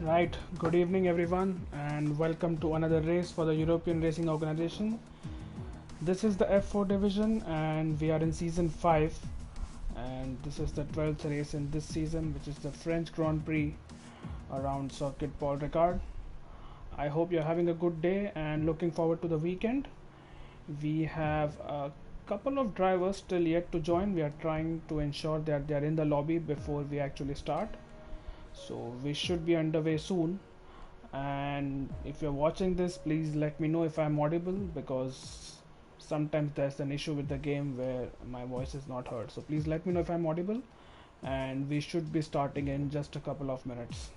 Right, good evening everyone, and welcome to another race for the European Racing Organization. This is the F4 division, and we are in season 5, and this is the 12th race in this season, which is the French Grand Prix around Circuit Paul Ricard. I hope you're having a good day and looking forward to the weekend. We have a couple of drivers still yet to join. We are trying to ensure that they are in the lobby before we actually start. So we should be underway soon. And if you're watching this, please let me know if I'm audible, because sometimes there's an issue with the game where my voice is not heard. So please let me know if I'm audible, and we should be starting in just a couple of minutes.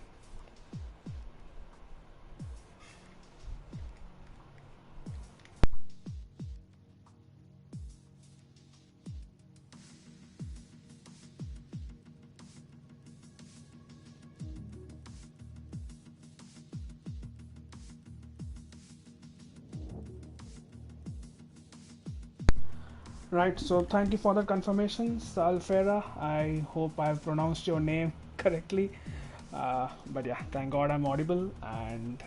Right, so thank you for the confirmation, Salfera. I hope I've pronounced your name correctly. But yeah, thank God I'm audible. And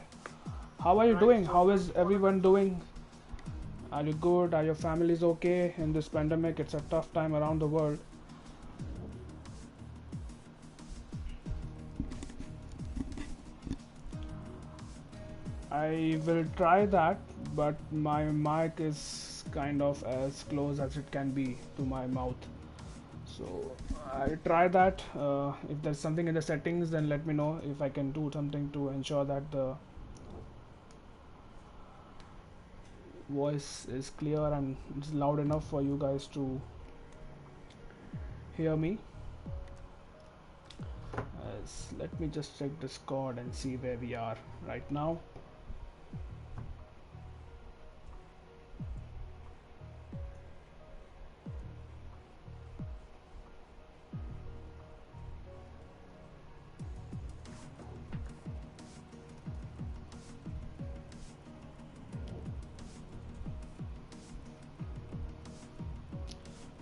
how are you doing? How is everyone doing? Are you good? Are your families okay in this pandemic? It's a tough time around the world. I will try that, but my mic is kind of as close as it can be to my mouth. So I'll try that. If there's something in the settings, then let me know if I can do something to ensure that the voice is clear and it's loud enough for you guys to hear me. Let me just check Discord and see where we are right now.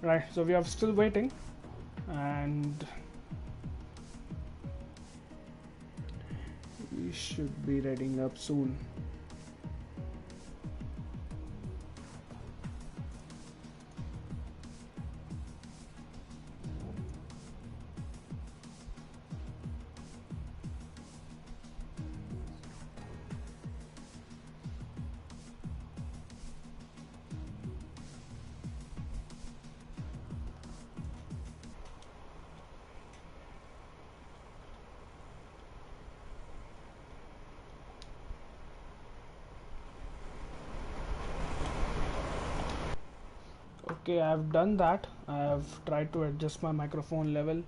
Right, so we are still waiting, and we should be reading up soon. Okay, I've done that. I've tried to adjust my microphone level.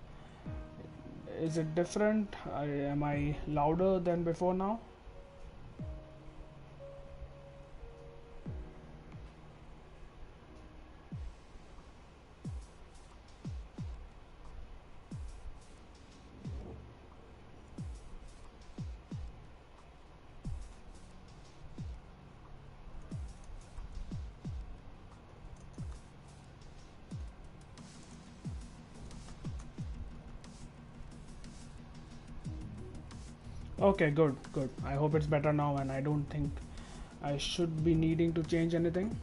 Is it different? Am I louder than before now? Okay, good, good. I hope it's better now, and I don't think I should be needing to change anything.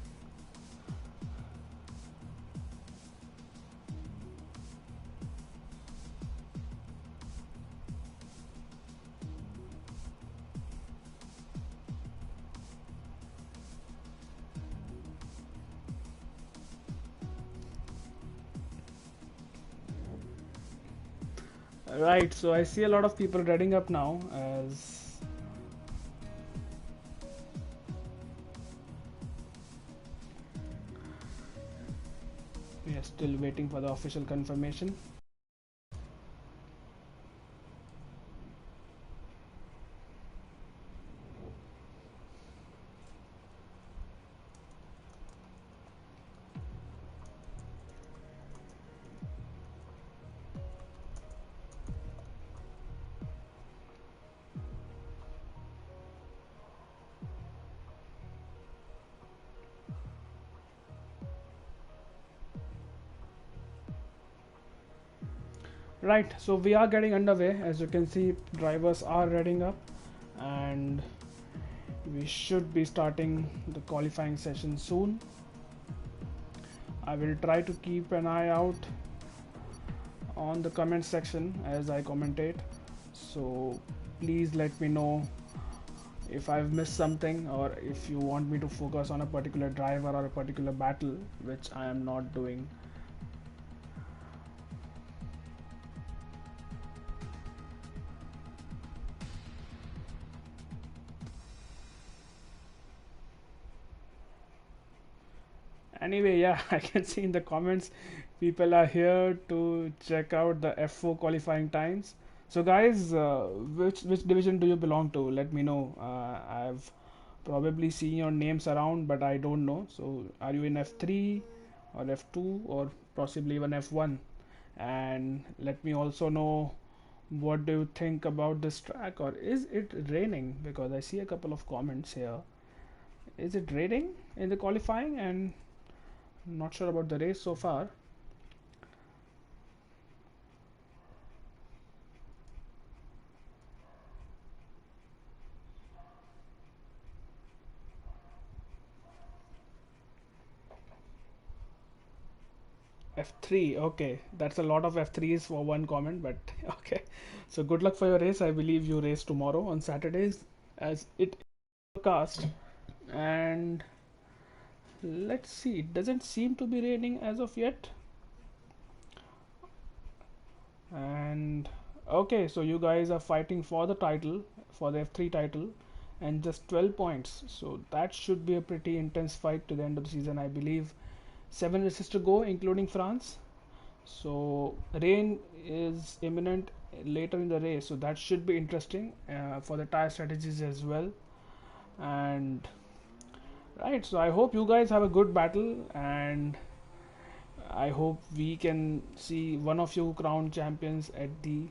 Right, so I see a lot of people reading up now, as we are still waiting for the official confirmation. Right, so we are getting underway. As you can see, drivers are reading up, and we should be starting the qualifying session soon. I will try to keep an eye out on the comment section as I commentate, so please let me know if I've missed something, or if you want me to focus on a particular driver or a particular battle, which I am not doing. Anyway, yeah, I can see in the comments people are here to check out the F4 qualifying times. So guys, which division do you belong to? Let me know. I've probably seen your names around, but I don't know. So are you in F3 or F2 or possibly even F1? And let me also know, what do you think about this track, or is it raining? Because I see a couple of comments here. Is it raining in the qualifying? And not sure about the race so far. F3, okay, that's a lot of F3s for one comment, but okay. So good luck for your race. I believe you race tomorrow on Saturdays, as it is forecast. And let's see, it doesn't seem to be raining as of yet. And okay, so you guys are fighting for the title, for the F3 title, and just 12 points. So that should be a pretty intense fight to the end of the season. I believe 7 races to go, including France. So rain is imminent later in the race, so that should be interesting for the tire strategies as well. And right, so I hope you guys have a good battle, and I hope we can see one of you crowned champions at the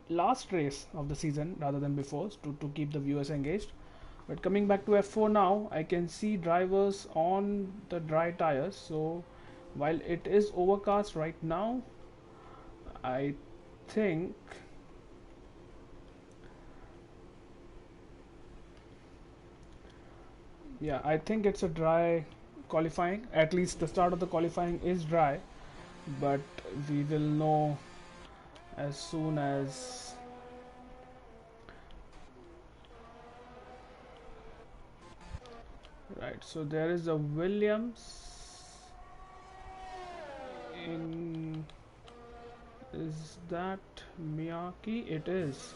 last race of the season rather than before, to keep the viewers engaged. But coming back to F4 now, I can see drivers on the dry tires. So while it is overcast right now, I think I think it's a dry qualifying. At least the start of the qualifying is dry, but we will know as soon as. Right, so there is a Williams in. Is that Miyake? It is.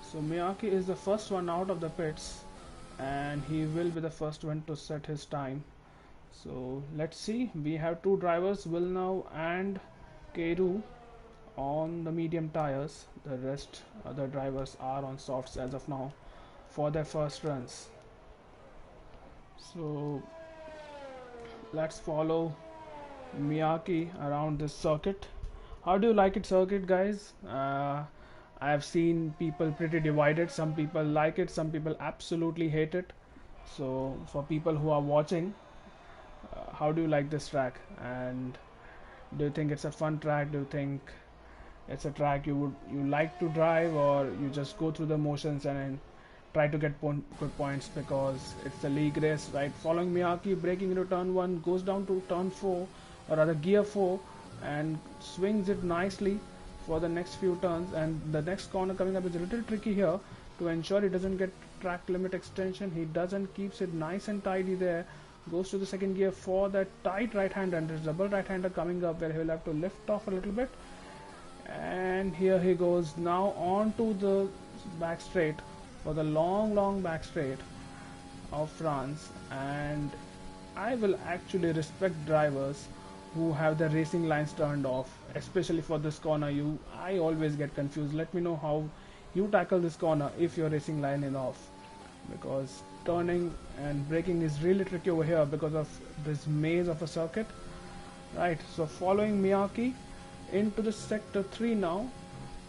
So Miyake is the first one out of the pits, and he will be the first one to set his time. So let's see. We have two drivers, Villeneuve and Keiru, on the medium tires. The rest other drivers are on softs as of now for their first runs. So let's follow Miyake around this circuit. How do you like it, circuit, guys? I have seen people pretty divided. Some people like it, some people absolutely hate it. So for people who are watching, how do you like this track? And do you think it's a fun track? Do you think it's a track you like to drive, or you just go through the motions and try to get good points because it's the league race, right? Following Miyake, braking into turn 1, goes down to turn 4, or rather gear 4, and swings it nicely for the next few turns. And the next corner coming up is a little tricky here to ensure he doesn't get track limit extension. He doesn't, keeps it nice and tidy there. Goes to the second gear for that tight right hander, and there's double right hander coming up where he'll have to lift off a little bit. And here he goes now on to the back straight for the long back straight of France. And I will actually respect drivers who have the racing lines turned off, especially for this corner. I always get confused. Let me know how you tackle this corner if your racing line is off, because turning and braking is really tricky over here because of this maze of a circuit. Right, so following Miyake into the sector 3 now,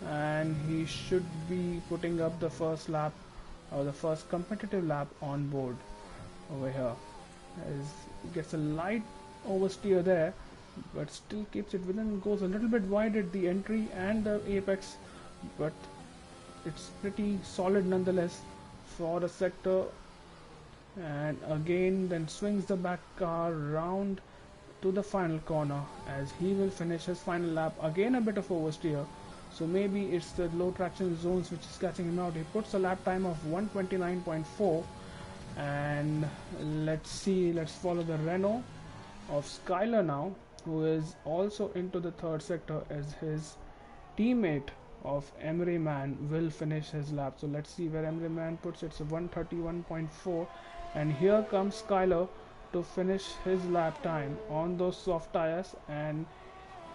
and he should be putting up the first lap, or the first competitive lap on board over here, as he gets a light oversteer there. but still keeps it within, goes a little bit wide at the entry and the apex, but it's pretty solid nonetheless for the sector. And again then swings the back car round to the final corner as he will finish his final lap. Again a bit of oversteer, so maybe it's the low traction zones which is catching him out. He puts a lap time of 129.4. and let's follow the Renault of Skyler now, who is also into the third sector as his teammate of Emery Man will finish his lap. So let's see where Emery Man puts it. It's 131.4, and here comes Skyler to finish his lap time on those soft tires, and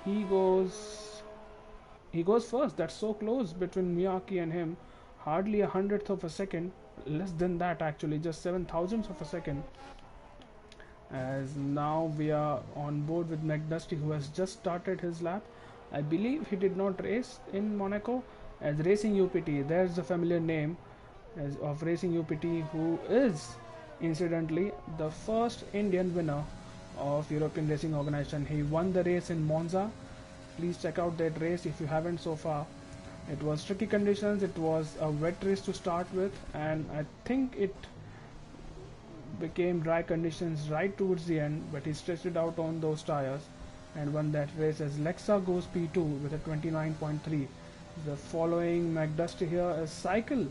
he goes first. That's so close between Miyake and him, hardly a hundredth of a second, less than that actually, just 7 thousandths of a second. As now we are on board with McDusty, who has just started his lap. I believe he did not race in Monaco, as Racing UPT, there's the familiar name as of Racing UPT, who is incidentally the first Indian winner of European Racing Organization. He won the race in Monza. Please check out that race if you haven't so far. It was tricky conditions, it was a wet race to start with, and I think it became dry conditions right towards the end, but he stretched it out on those tires and won that race as Lexa goes P2 with a 29.3. The following McDusty here as Cycle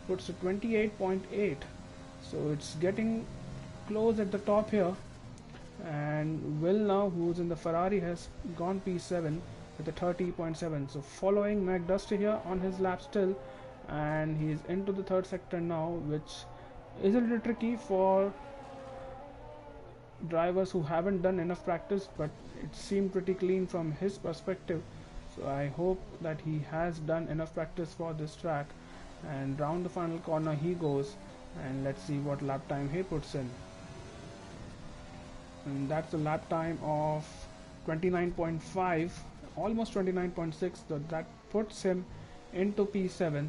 puts a 28.8, so it's getting close at the top here. And Will now, who's in the Ferrari, has gone P7 with a 30.7. So following McDusty here on his lap still, and he's into the third sector now, which is a little tricky for drivers who haven't done enough practice, but it seemed pretty clean from his perspective. So I hope that he has done enough practice for this track. And round the final corner he goes, and let's see what lap time he puts in. And that's a lap time of 29.5, almost 29.6, so that puts him into P7.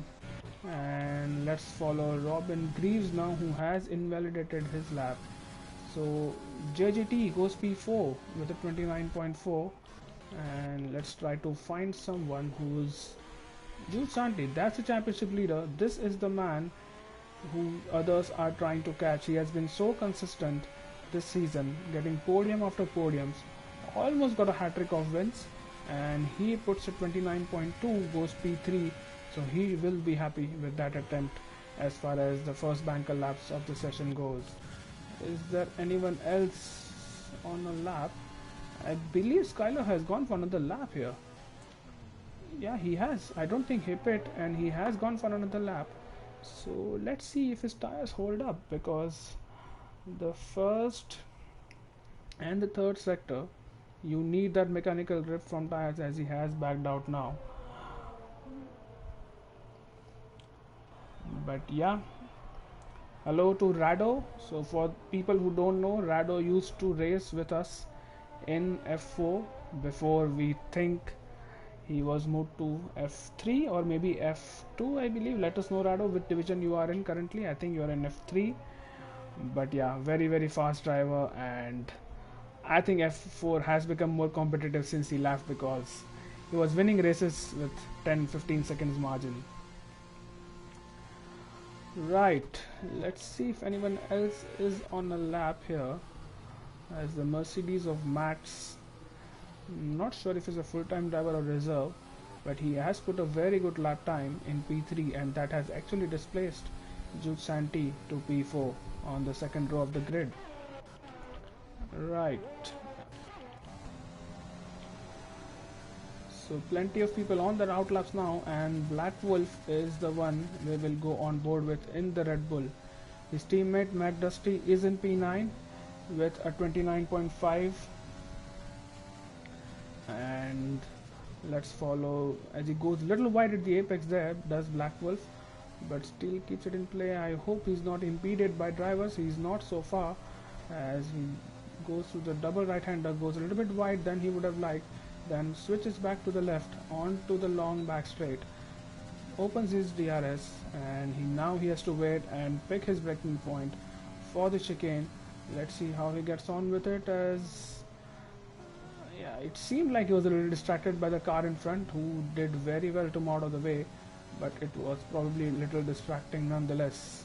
And let's follow Robin Greaves now, who has invalidated his lap. So JGT goes P4 with a 29.4, and let's try to find someone who's Jude Santi. That's the championship leader. This is the man who others are trying to catch. He has been so consistent this season, getting podium after podiums, almost got a hat-trick of wins, and he puts a 29.2, goes P3, so he will be happy with that attempt as far as the first banker laps of the session goes. Is there anyone else on a lap? I believe Skyler has gone for another lap here. Yeah, he has. I don't think he pit, and he has gone for another lap. So let's see if his tires hold up, because the first and the third sector, you need that mechanical grip from tires, as he has backed out now. But yeah, hello to Rado. So for people who don't know, Rado used to race with us in F4 before we think he was moved to F3 or maybe F2, I believe. Let us know, Rado, which division you are in currently. I think you are in F3. But yeah, very very fast driver, and I think F4 has become more competitive since he left, because he was winning races with 10-15 seconds margin. Right, let's see if anyone else is on a lap here, as the Mercedes of Max, not sure if he's a full-time driver or reserve, but he has put a very good lap time in P3, and that has actually displaced Jude Santi to P4 on the second row of the grid. Right, so plenty of people on their outlaps now, and Black Wolf is the one we will go on board with in the Red Bull. His teammate McDusty is in P9 with a 29.5, and let's follow as he goes a little wide at the apex. There does Black Wolf, but still keeps it in play. I hope he's not impeded by drivers. He's not so far, as he goes through the double right-hander, goes a little bit wide than he would have liked, then switches back to the left onto the long back straight, opens his DRS, and now he has to wait and pick his braking point for the chicane. Let's see how he gets on with it, as yeah, it seemed like he was a little distracted by the car in front, who did very well to move out of the way, but it was probably a little distracting nonetheless.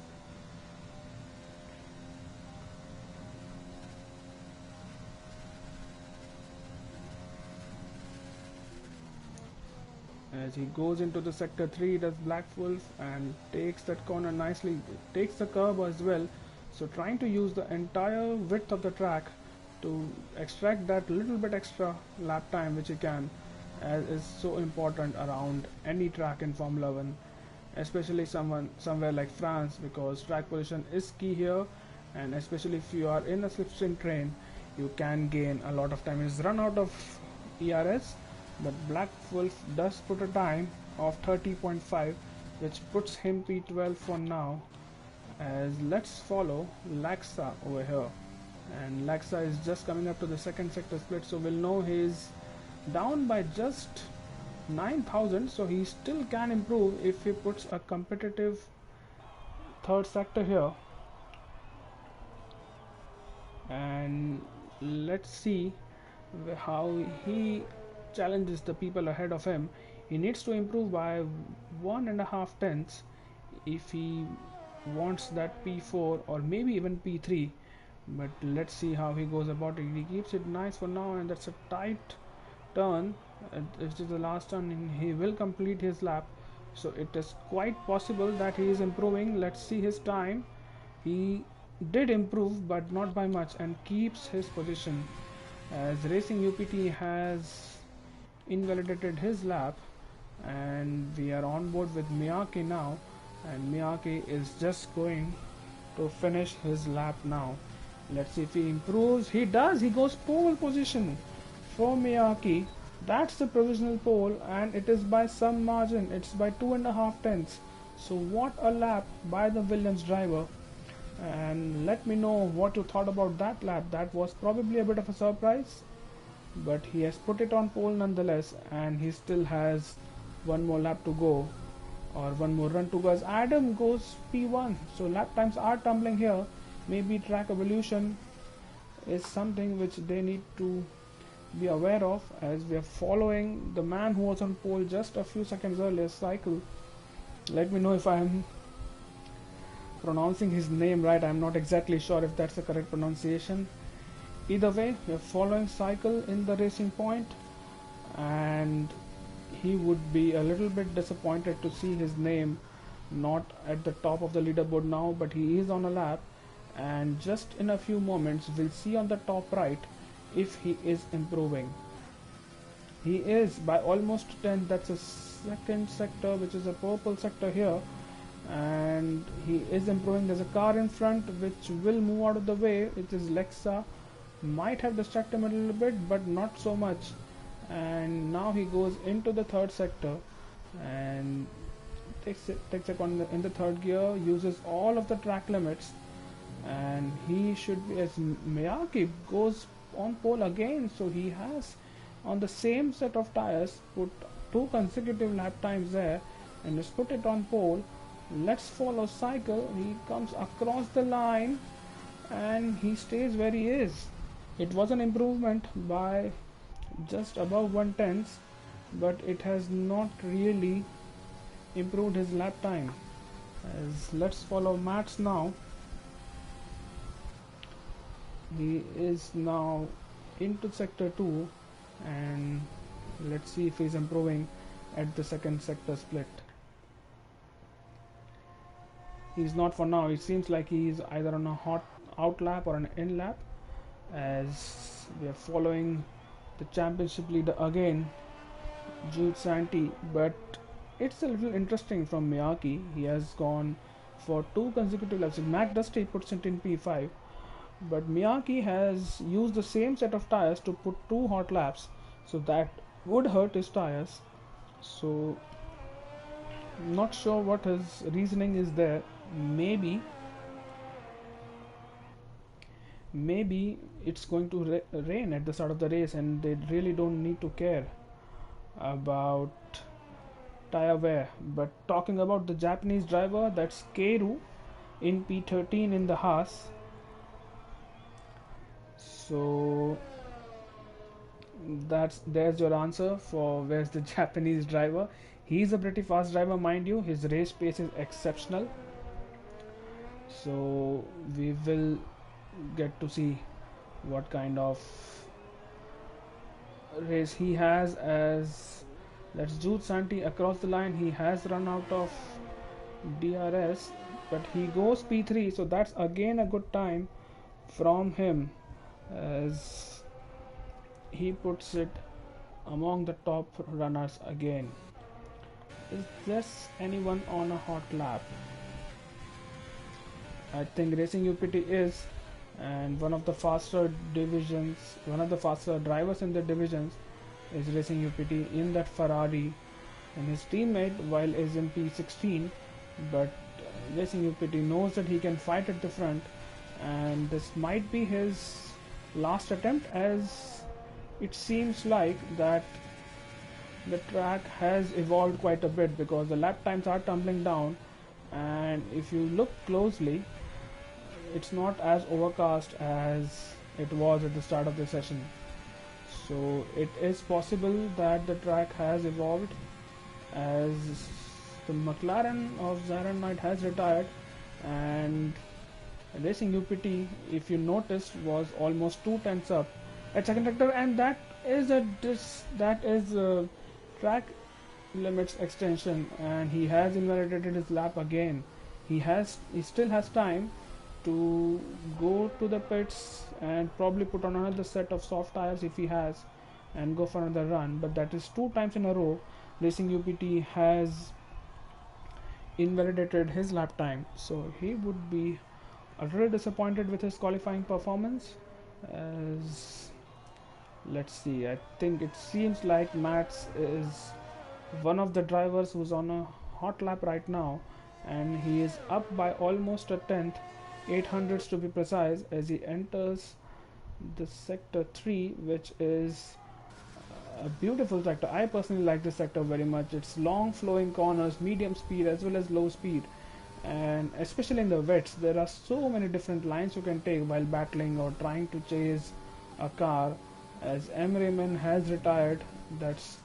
As he goes into the sector 3, does Black Wolf and takes that corner nicely, takes the curb as well. So trying to use the entire width of the track to extract that little bit extra lap time which he can, as is so important around any track in Formula 1, especially somewhere like France, because track position is key here, and especially if you are in a slipstream train, you can gain a lot of time. He's run out of ERS, but Black Wolf does put a time of 30.5, which puts him P12 for now. As let's follow Laxa over here, and Laxa is just coming up to the second sector split, so we'll know he's down by just 9,000, so he still can improve if he puts a competitive third sector here. And let's see how he challenges the people ahead of him. He needs to improve by 1.5 tenths if he wants that P4 or maybe even P3, but let's see how he goes about it. He keeps it nice for now, and that's a tight turn. This is the last turn and he will complete his lap, so it is quite possible that he is improving. Let's see his time. He did improve, but not by much, and keeps his position, as Racing UPT has invalidated his lap, and we are on board with Miyake now, and Miyake is just going to finish his lap now. Let's see if he improves. He does. He goes pole position for Miyake. That's the provisional pole, and it is by some margin. It's by 2.5 tenths. So what a lap by the Williams driver. And let me know what you thought about that lap. That was probably a bit of a surprise, but he has put it on pole nonetheless, and he still has one more lap to go, or one more run to go, as Adam goes P1. So lap times are tumbling here. Maybe track evolution is something which they need to be aware of, as we are following the man who was on pole just a few seconds earlier, Cycle. Let me know if I am pronouncing his name right. I'm not exactly sure if that's the correct pronunciation. Either way, we are following Cycle in the Racing Point, and he would be a little bit disappointed to see his name not at the top of the leaderboard now, but he is on a lap, and just in a few moments we'll see on the top right if he is improving. He is by almost 10. That's a second sector, which is a purple sector here, and he is improving. There's a car in front which will move out of the way. It is Lexa. Might have distracted him a little bit, but not so much. And now he goes into the third sector and takes a corner in the third gear, uses all of the track limits, and he should be, as Miyake goes on pole again, so he has on the same set of tires put 2 consecutive lap times there and has put it on pole. Let's follow Cycle. He comes across the line and he stays where he is. It was an improvement by just above 1/10, but it has not really improved his lap time. As let's follow Mats now. He is now into sector 2, and let's see if he's improving at the second sector split. He's not for now. It seems like he's either on a hot out lap or an in lap, as we are following the championship leader again, Jude Santee. But it's a little interesting from Miyake. He has gone for 2 consecutive laps. Mac Dusty puts it in P5, but Miyake has used the same set of tires to put 2 hot laps, so that would hurt his tires. So not sure what his reasoning is there. Maybe it's going to rain at the start of the race, and they really don't need to care about tire wear. But talking about the Japanese driver, that's Keiru in P13 in the Haas. So There's your answer for where's the Japanese driver. He's a pretty fast driver, mind you. His race pace is exceptional. So we will get to see what kind of race he has. As that's Jude Santi across the line. He has run out of DRS, but he goes P3, so that's again a good time from him, as he puts it among the top runners again. Is there anyone on a hot lap? I think Racing UPT is, and one of the faster divisions, one of the faster drivers in the divisions is Racing UPT in that Ferrari, and his teammate while is in P16, but Racing UPT knows that he can fight at the front, and this might be his last attempt, as it seems like that the track has evolved quite a bit, because the lap times are tumbling down, and if you look closely, it's not as overcast as it was at the start of the session. So it is possible that the track has evolved, as the McLaren of Zaran Knight has retired, and Racing UPT, if you noticed, was almost 2 tenths up at second sector, and that is a track limits extension, and he has invalidated his lap again. He still has time to go to the pits and probably put on another set of soft tires if he has, and go for another run, but that is 2 times in a row Racing UPT has invalidated his lap time, so he would be a little disappointed with his qualifying performance. As let's see, I think it seems like Mats is one of the drivers who's on a hot lap right now, and he is up by almost a tenth, 800s to be precise, as he enters the sector 3, which is a beautiful sector. I personally like this sector very much. It's long flowing corners, medium speed as well as low speed, and especially in the wets there are so many different lines you can take while battling or trying to chase a car. As Emreman has retired, that's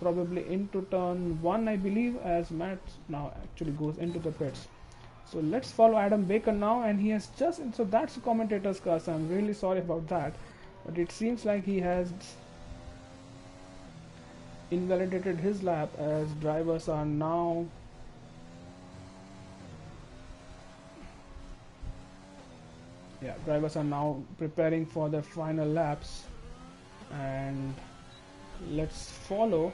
probably into turn 1, I believe, as Matt now actually goes into the pits. So let's follow Adam Baker now, and he has just, so that's the commentator's car, so I'm really sorry about that, but it seems like he has invalidated his lap, as drivers are now preparing for their final laps. And let's follow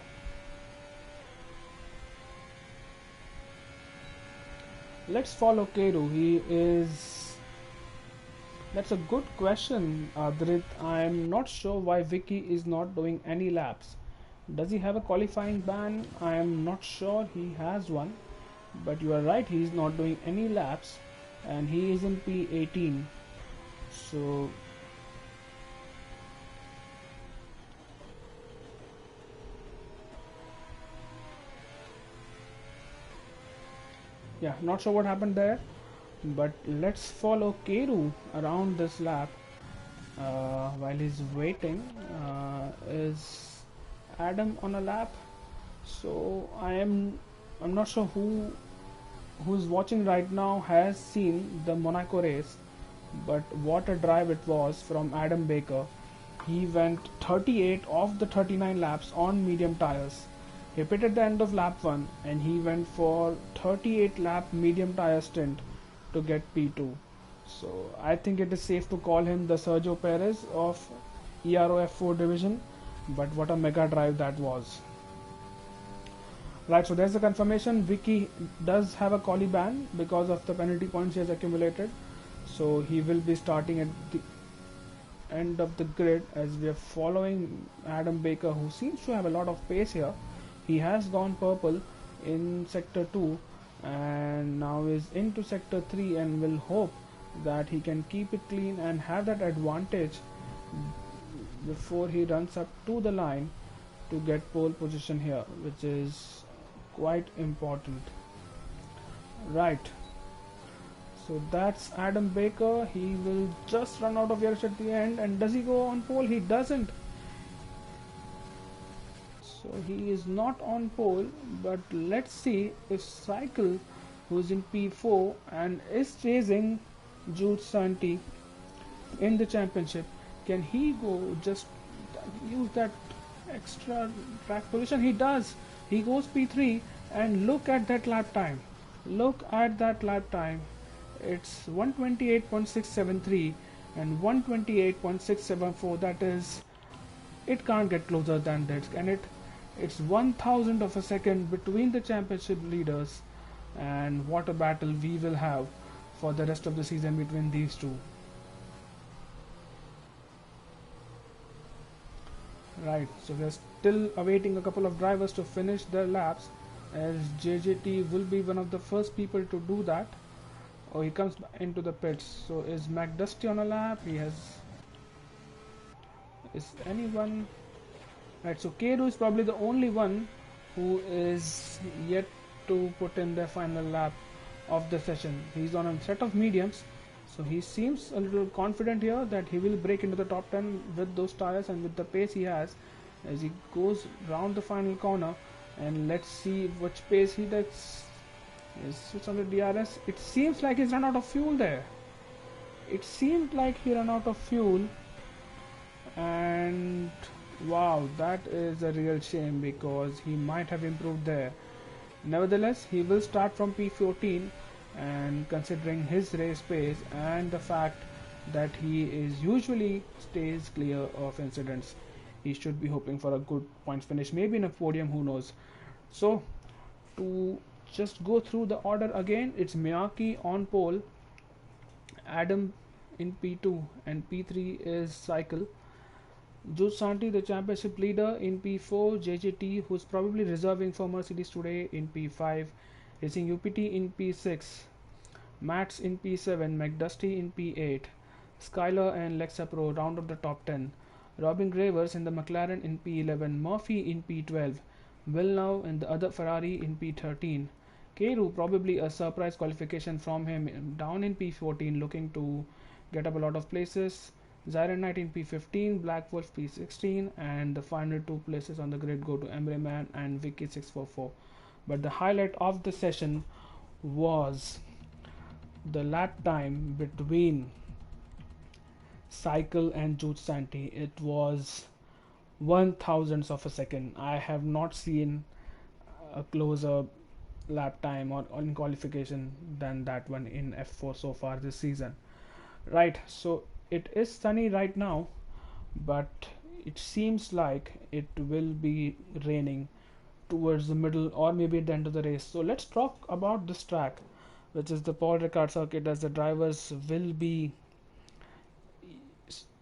Keru. That's a good question, Adrit. I'm not sure why Vicky is not doing any laps. Does he have a qualifying ban? I am not sure he has one, but you are right, he is not doing any laps, and he is in P18. So yeah, not sure what happened there, but let's follow Keru around this lap. While he's waiting, is Adam on a lap? So I'm not sure who's watching right now has seen the Monaco race, but what a drive it was from Adam Baker. He went 38 of the 39 laps on medium tires. He pitted at the end of lap 1, and he went for 38 lap medium tire stint to get P2. So I think it is safe to call him the Sergio Perez of EROF4 division, but what a mega drive that was. Right, so there's the confirmation. Vicky does have a quali ban because of the penalty points he has accumulated, so he will be starting at the end of the grid, as we are following Adam Baker, who seems to have a lot of pace here. He has gone purple in sector 2 and now is into sector 3, and will hope that he can keep it clean and have that advantage before he runs up to the line to get pole position here, which is quite important. Right, so that's Adam Baker. He will just run out of air at the end, and does he go on pole? He doesn't. So he is not on pole, but let's see if Cycle, who's in P4 and is chasing Jude Santi in the championship, can he go just use that extra track position? He does. He goes P3, and look at that lap time. Look at that lap time. It's 128.673 and 128.674. That is, it can't get closer than that, can it? It's 1,000 of a second between the championship leaders, and what a battle we will have for the rest of the season between these two. Right, so we're still awaiting a couple of drivers to finish their laps, as JJT will be one of the first people to do that. Oh, he comes into the pits. So is McDusty on a lap? Is anyone? Right, so Keru is probably the only one who is yet to put in their final lap of the session. He's on a set of mediums, so he seems a little confident here that he will break into the top 10 with those tires and with the pace he has as he goes round the final corner. And let's see which pace he does. Is switch on the DRS. It seems like he's run out of fuel there. It seemed like he ran out of fuel, and wow, that is a real shame because he might have improved there. Nevertheless, he will start from P14, and considering his race pace and the fact that he is usually stays clear of incidents, he should be hoping for a good points finish, maybe in a podium, who knows. So to just go through the order again, it's Miyake on pole, Adam in P2, and P3 is Cycle. Jude Santi, the championship leader, in P4. JJT, who's probably reserving for Mercedes today, in P5. Racing UPT in P6. Mats in P7. McDusty in P8. Skyler and Lexa Pro round up the top 10. Robin Gravers in the McLaren in P11. Murphy in P12. Villeneuve in the other Ferrari in P13. Keru, probably a surprise qualification from him, down in P14, looking to get up a lot of places. Zyron Knight in P15, Black Wolf P16, and the final two places on the grid go to Emre Man and Vicky 644. But the highlight of the session was the lap time between Cycle and Jude Santi. It was 1,000ths of a second. I have not seen a closer lap time or in qualification than that one in F4 so far this season. Right, so it is sunny right now, but it seems like it will be raining towards the middle or maybe at the end of the race. So let's talk about this track, which is the Paul Ricard circuit, as the drivers will be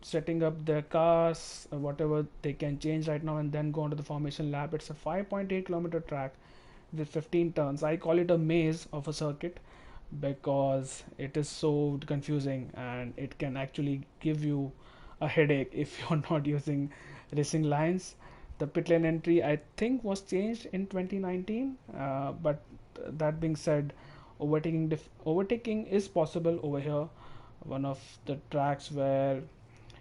setting up their cars, whatever they can change right now, and then go onto the formation lap. It's a 5.8 kilometer track with 15 turns. I call it a maze of a circuit because it is so confusing and it can actually give you a headache if you're not using racing lines. The pit lane entry, I think, was changed in 2019, but that being said, overtaking is possible over here. One of the tracks where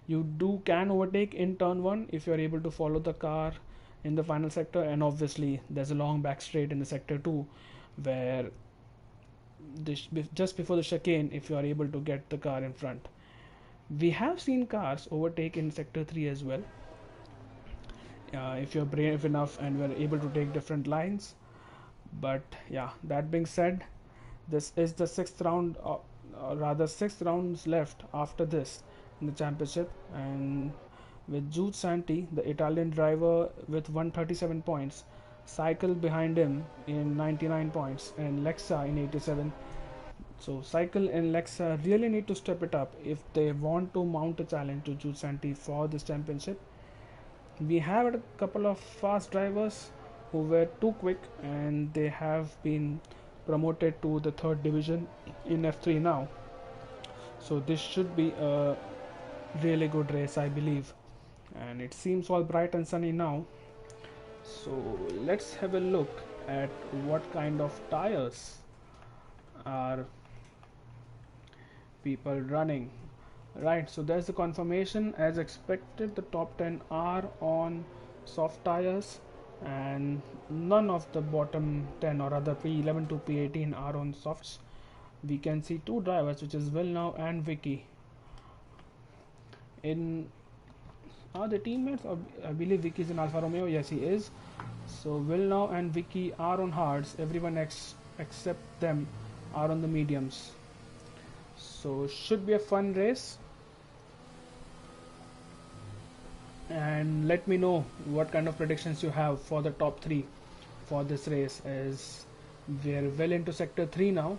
you can overtake in turn 1 if you're able to follow the car in the final sector, and obviously there's a long back straight in the sector 2 where just before the chicane, if you are able to get the car in front. We have seen cars overtake in sector 3 as well, if you're brave enough and we're able to take different lines. But yeah, that being said, this is the sixth round, rather 6 rounds left after this in the championship, and with Jude Santi, the Italian driver, with 137 points, Cycle behind him in 99 points, and Lexa in 87. So Cycle and Lexa really need to step it up if they want to mount a challenge to Jude Santi for this championship. We have a couple of fast drivers who were too quick, and they have been promoted to the third division in F3 now. So this should be a really good race, I believe. And it seems all bright and sunny now. So let's have a look at what kind of tires are people running. Right, so there's the confirmation. As expected, the top 10 are on soft tires. and none of the bottom 10 or other P11 to P18 are on softs. We can see two drivers, which is Will now and Vicky. In Are they teammates? Or I believe Vicky is in Alfa Romeo. Yes, he is. So Will now and Vicky are on hards. Everyone except them are on the mediums. So should be a fun race. And let me know what kind of predictions you have for the top 3 for this race, as we're well into sector 3 now,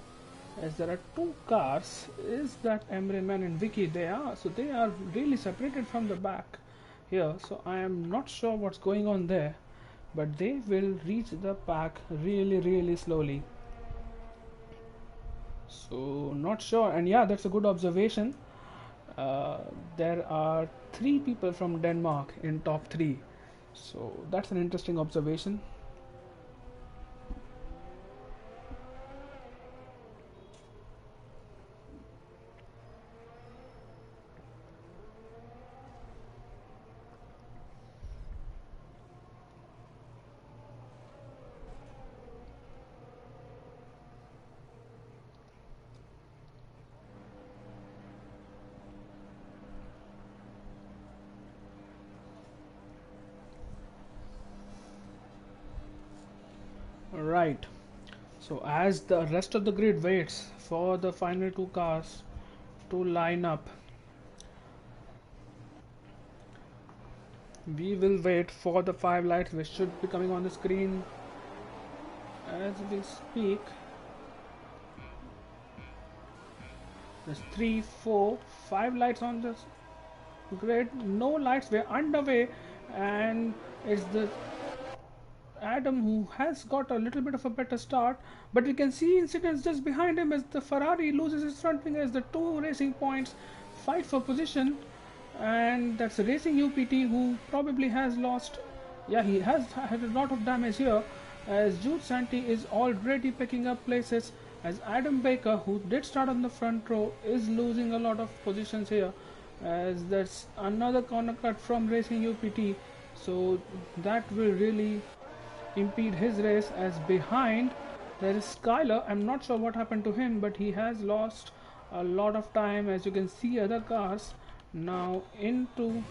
as there are two cars. Is that Emre Man and Vicky? They are, so they are really separated from the back here, so I am not sure what's going on there, but they will reach the pack really slowly, so not sure. And yeah, that's a good observation. There are 3 people from Denmark in top 3, so that's an interesting observation. Right, so as the rest of the grid waits for the final 2 cars to line up, we will wait for the 5 lights, which should be coming on the screen as we speak. There's 3, 4, 5 lights on this grid. No lights were underway, and it's the Adam who has got a little bit of a better start, but we can see incidents just behind him as the Ferrari loses his front wing, as the 2 Racing Points fight for position, and that's Racing UPT who probably has lost. Yeah, he has had a lot of damage here, as Jude Santi is already picking up places, as Adam Baker, who did start on the front row, is losing a lot of positions here, as that's another corner cut from Racing UPT, so that will really impede his race. As behind there is Skyler. I'm not sure what happened to him, but he has lost a lot of time, as you can see other cars now into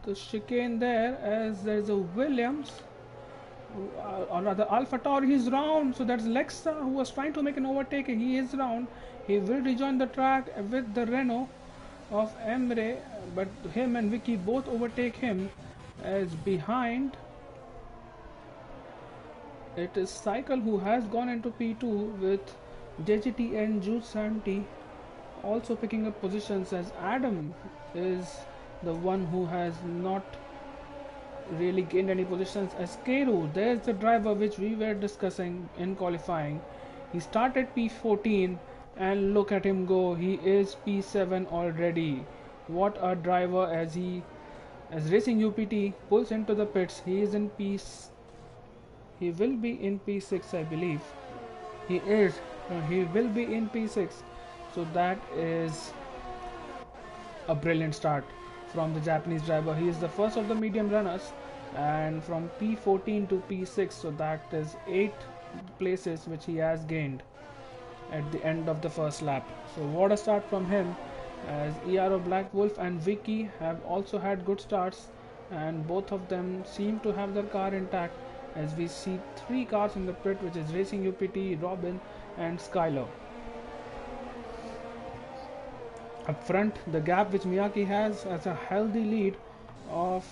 the chicane there, as there's a Williams or rather Alpha Tauri is round, so that's Lexa who was trying to make an overtaking. He is round. He will rejoin the track with the Renault of Emre, but him and Vicky both overtake him, as behind it is Cycle who has gone into P2 with JGT and Jude Santi also picking up positions, as Adam is the one who has not really gained any positions, as Keru, there's the driver which we were discussing in qualifying. He started P14 and look at him go, he is P7 already. What a driver, as Racing UPT pulls into the pits. He is in he will be in P6, I believe. He will be in P6. So that is a brilliant start from the Japanese driver. He is the first of the medium runners, and from P14 to P6, so that is 8 places which he has gained at the end of the first lap. So what a start from him, as ERO Black Wolf and Vicky have also had good starts, and both of them seem to have their car intact, as we see 3 cars in the pit, which is Racing UPT, Robin and Skyler. Up front, the gap which Miyake has as a healthy lead of...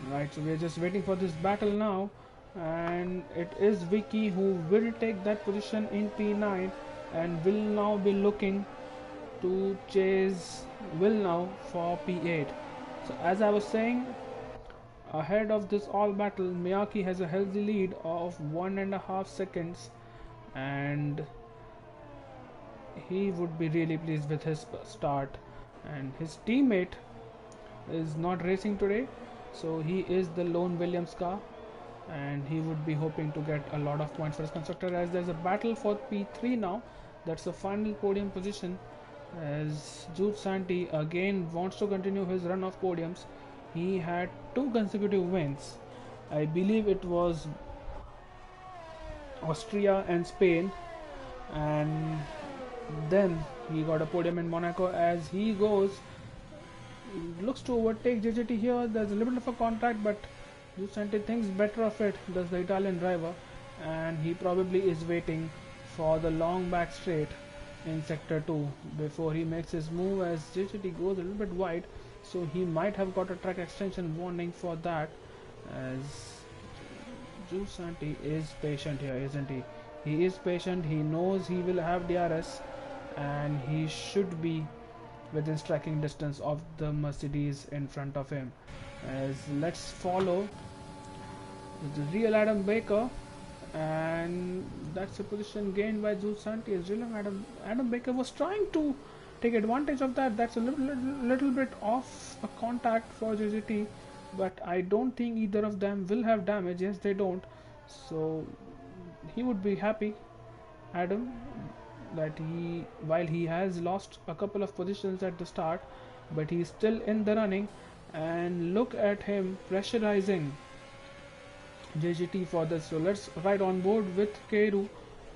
Right, so we are just waiting for this battle now, and it is Vicky who will take that position in P9 and will now be looking to chase Will now for P8. So as I was saying, ahead of this all battle, Miyake has a healthy lead of 1.5 seconds, and he would be really pleased with his start. And his teammate is not racing today, so he is the lone Williams car, and he would be hoping to get a lot of points for his constructor, as there's a battle for P3 now. That's the final podium position, as Jude Santi again wants to continue his run of podiums. He had 2 consecutive wins. I believe it was Austria and Spain, and then he got a podium in Monaco. As he looks to overtake JJT here. There's a little bit of a contact, but Giuseppe thinks better of it, does the Italian driver, and he probably is waiting for the long back straight in sector 2 before he makes his move, as JJT goes a little bit wide, so he might have got a track extension warning for that, as Giuseppe is patient here, isn't he? He is patient, he knows he will have DRS, and he should be within striking distance of the Mercedes in front of him. As let's follow the real Adam Baker, and that's a position gained by Jules Santi. As real Adam Baker was trying to take advantage of that. That's a little bit off a contact for JJT, but I don't think either of them will have damage. Yes, they don't, so he would be happy, Adam, that while he has lost a couple of positions at the start, but he's still in the running. And look at him pressurizing JGT for this. So let's ride on board with Keiru,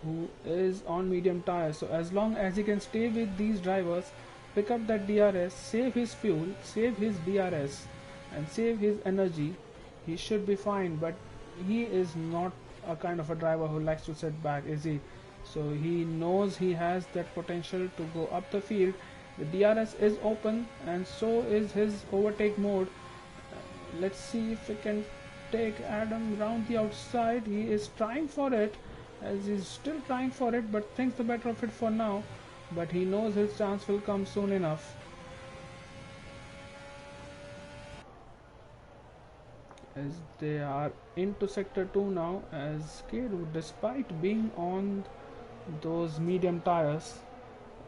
who is on medium tires. So as long as he can stay with these drivers, pick up that DRS, save his fuel, save his DRS, and save his energy, he should be fine. But he is not a kind of a driver who likes to sit back, is he? So he knows he has that potential to go up the field. The DRS is open, and so is his overtake mode. Let's see if we can take Adam round the outside. He is trying for it, as he's still trying for it, but thinks the better of it for now. But he knows his chance will come soon enough. As they are into sector 2 now, as Keiru, despite being on those medium tires,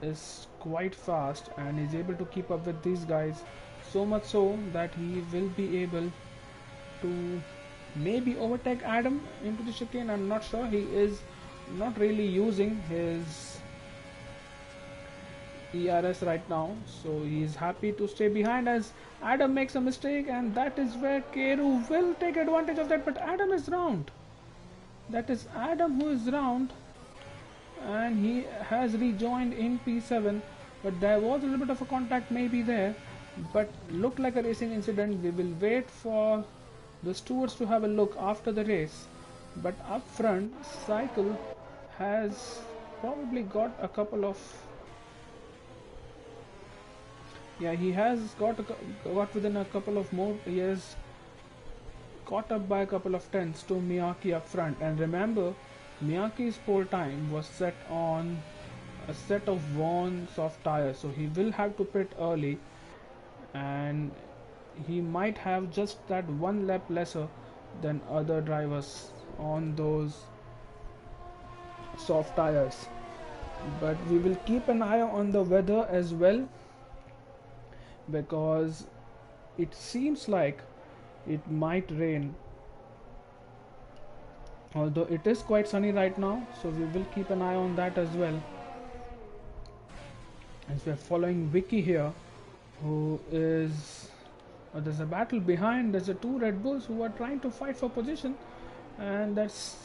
is quite fast and is able to keep up with these guys, so much so that he will be able to maybe overtake Adam into the chicane. I'm not sure. He is not really using his ERS right now, so he is happy to stay behind as Adam makes a mistake, and that is where Keiru will take advantage of that. But Adam is round. That is Adam who is round, and he has rejoined in P7, but there was a little bit of a contact maybe there, but looked like a racing incident. We will wait for the stewards to have a look after the race. But up front, Cycle has probably got a couple of, yeah, he has got within a couple of more. He has caught up by a couple of tenths to Miyake up front. And remember, Miyake's pole time was set on a set of worn soft tires, so he will have to pit early, and he might have just that one lap lesser than other drivers on those soft tires. But we will keep an eye on the weather as well, because it seems like it might rain, although it is quite sunny right now, so we will keep an eye on that as well. As we are following Vicky here, who is there's a battle behind. There's a 2 Red Bulls who are trying to fight for position, and that's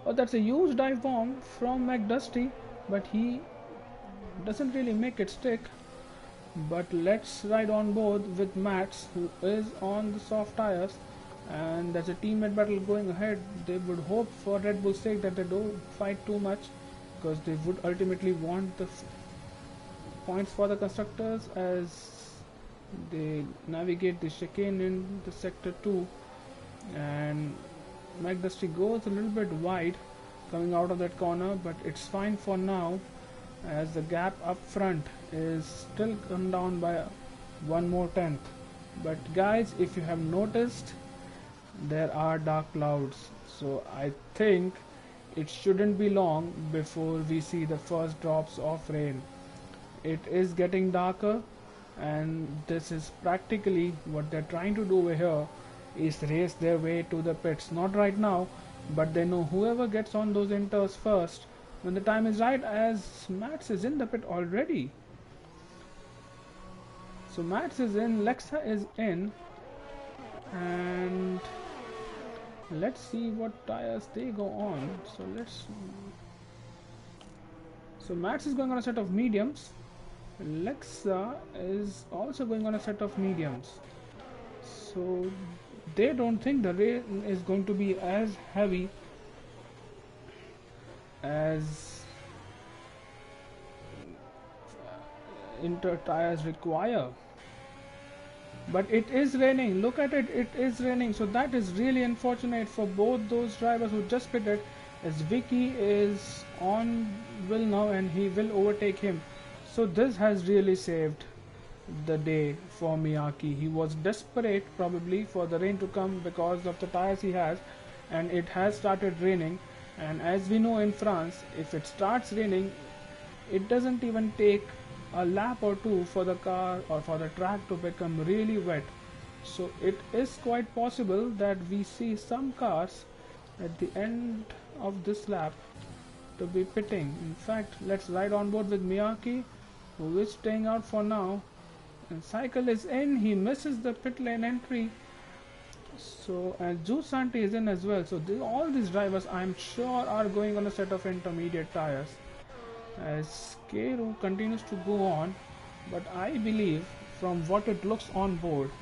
a huge dive bomb from McDusty, but he doesn't really make it stick. But let's ride on board with Mats, who is on the soft tires, and there's a teammate battle going ahead. They would hope for Red Bull's sake that they don't fight too much, because they would ultimately want the points for the constructors as they navigate the chicane in the sector 2. And McDusty goes a little bit wide coming out of that corner, but it's fine for now, as the gap up front is still come down by 1 more tenth. But guys, if you have noticed, there are dark clouds, so I think it shouldn't be long before we see the first drops of rain. It is getting darker, and this is practically what they're trying to do over here, is race their way to the pits. Not right now, but they know whoever gets on those inters first when the time is right, as Mats is in the pit already. So Max is in, Lexa is in, and let's see what tires they go on. So Max is going on a set of mediums. Lexa is also going on a set of mediums. So they don't think the rain is going to be as heavy as inter tires require. But it is raining, look at it, it is raining. So that is really unfortunate for both those drivers who just pitted, as Vicky is on Will now and he will overtake him. So this has really saved the day for Miyake. He was desperate probably for the rain to come because of the tires he has, and it has started raining. And as we know in France, if it starts raining, it doesn't even take a lap or two for the car or for the track to become really wet. So it is quite possible that we see some cars at the end of this lap to be pitting. In fact, let's ride on board with Miyake, who is staying out for now. And Cycle is in, he misses the pit lane entry. So, and Jusanti is in as well. So all these drivers, I'm sure, are going on a set of intermediate tires. As Keru continues to go on, but I believe from what it looks on board,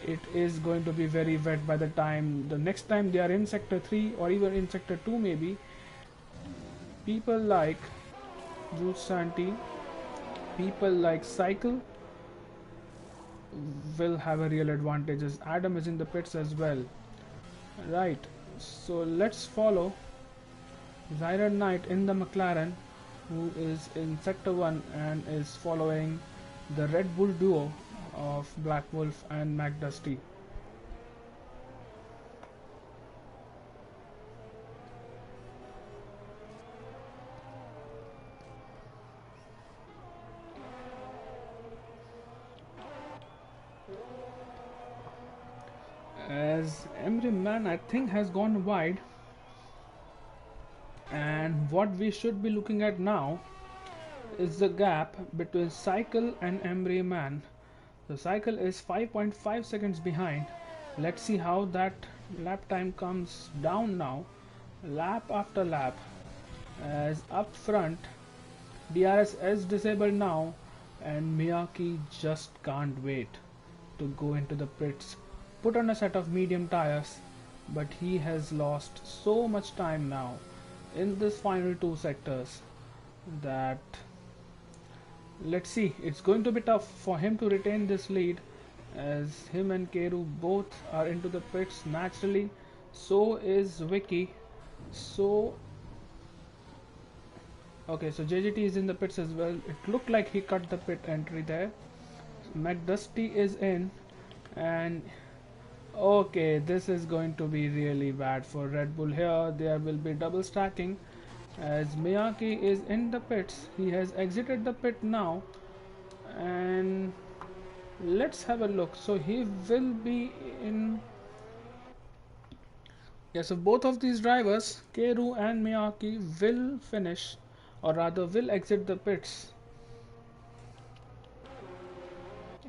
it is going to be very wet by the next time they are in sector 3 or even in sector 2 maybe. People like Jusanti, people like Cycle will have a real advantage, as Adam is in the pits as well. Right, so let's follow Zyron Knight in the McLaren, who is in sector 1 and is following the Red Bull duo of Black Wolf and McDusty. As Emery Man, I think, has gone wide, and what we should be looking at now is the gap between Cycle and Emery Man. The Cycle is 5.5 seconds behind. Let's see how that lap time comes down now, lap after lap, as up front DRS is disabled now, and Miyake just can't wait to go into the pits, put on a set of medium tires, but he has lost so much time now in this final 2 sectors that let's see, it's going to be tough for him to retain this lead, as him and Keru both are into the pits naturally. So is Vicky. So okay, so JGT is in the pits as well. It looked like he cut the pit entry there. McDusty is in, and okay, this is going to be really bad for Red Bull here. There will be double stacking, as Miyake is in the pits. He has exited the pit now, and let's have a look. So he will be in. Yeah, so both of these drivers, Keru and Miyake, will finish, or rather will exit the pits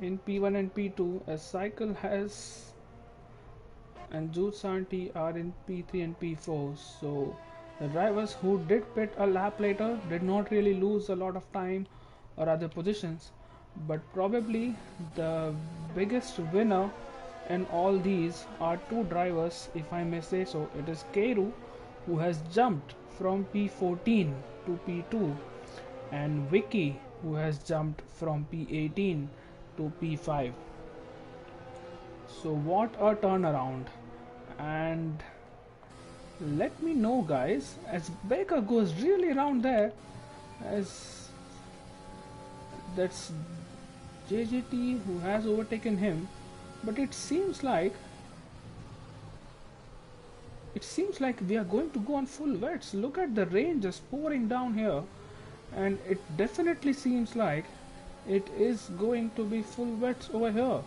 in P1 and P2, as Cycle has and Jusanti are in P3 and P4. So the drivers who did pit a lap later did not really lose a lot of time or other positions, but probably the biggest winner in all these are 2 drivers, if I may say so. It is Keru, who has jumped from P14 to P2, and Vicky, who has jumped from P18 to P5. So what a turnaround. And let me know, guys, as Baker goes really around there, as that's JGT who has overtaken him, but it seems like we are going to go on full wets. Look at the rain just pouring down here, and it definitely seems like it is going to be full wets over here.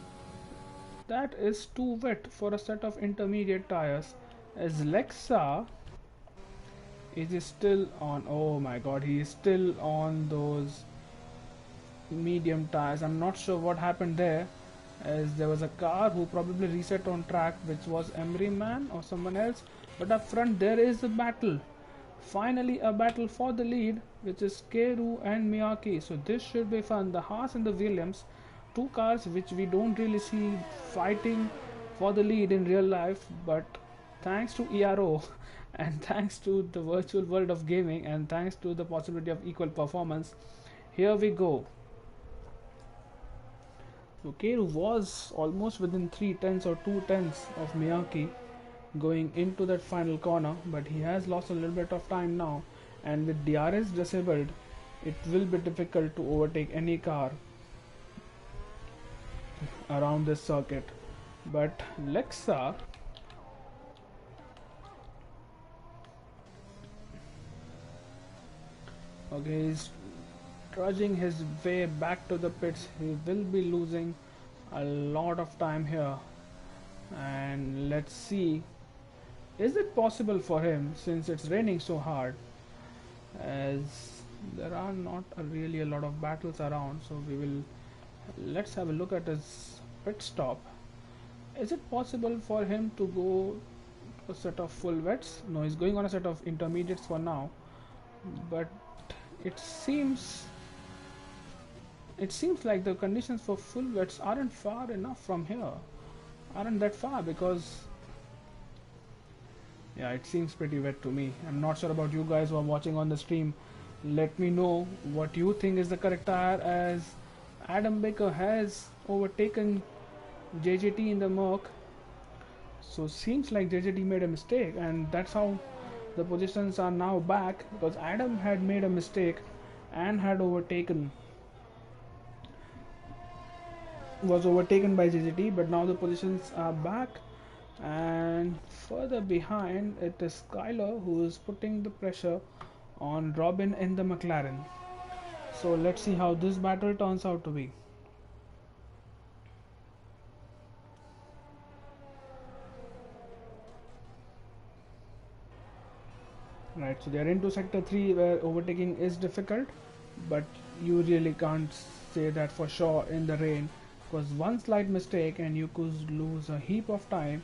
That is too wet for a set of intermediate tires, as Lexa is still on. Oh my god, he is still on those medium tires. I'm not sure what happened there, as there was a car who probably reset on track, which was Emery Man or someone else. But up front there is a battle. Finally a battle for the lead, which is Keru and Miyake. So this should be fun. The Haas and the Williams, two cars which we don't really see fighting for the lead in real life, but thanks to ERO and thanks to the virtual world of gaming and thanks to the possibility of equal performance, here we go. So Keru was almost within 3 tenths or 2 tenths of Miyake going into that final corner, but he has lost a little bit of time now, and with DRS disabled it will be difficult to overtake any car around this circuit. But Lexa, okay, he's trudging his way back to the pits. He will be losing a lot of time here, and let's see, is it possible for him, since it's raining so hard, as there are not really a lot of battles around. So let's have a look at his pit stop. Is it possible for him to go a set of full wets? No, he's going on a set of intermediates for now, but it seems like the conditions for full wets aren't far enough from here, aren't that far, because yeah, it seems pretty wet to me. I'm not sure about you guys who are watching on the stream. Let me know what you think is the correct tire, as Adam Baker has overtaken JJT in the Merc. So seems like JJT made a mistake, and that's how the positions are now back, because Adam had made a mistake and was overtaken by JJT, but now the positions are back, and further behind it is Skyler who is putting the pressure on Robin in the McLaren. So let's see how this battle turns out to be. Right, so they are into sector 3 where overtaking is difficult, but you really can't say that for sure in the rain, because one slight mistake and you could lose a heap of time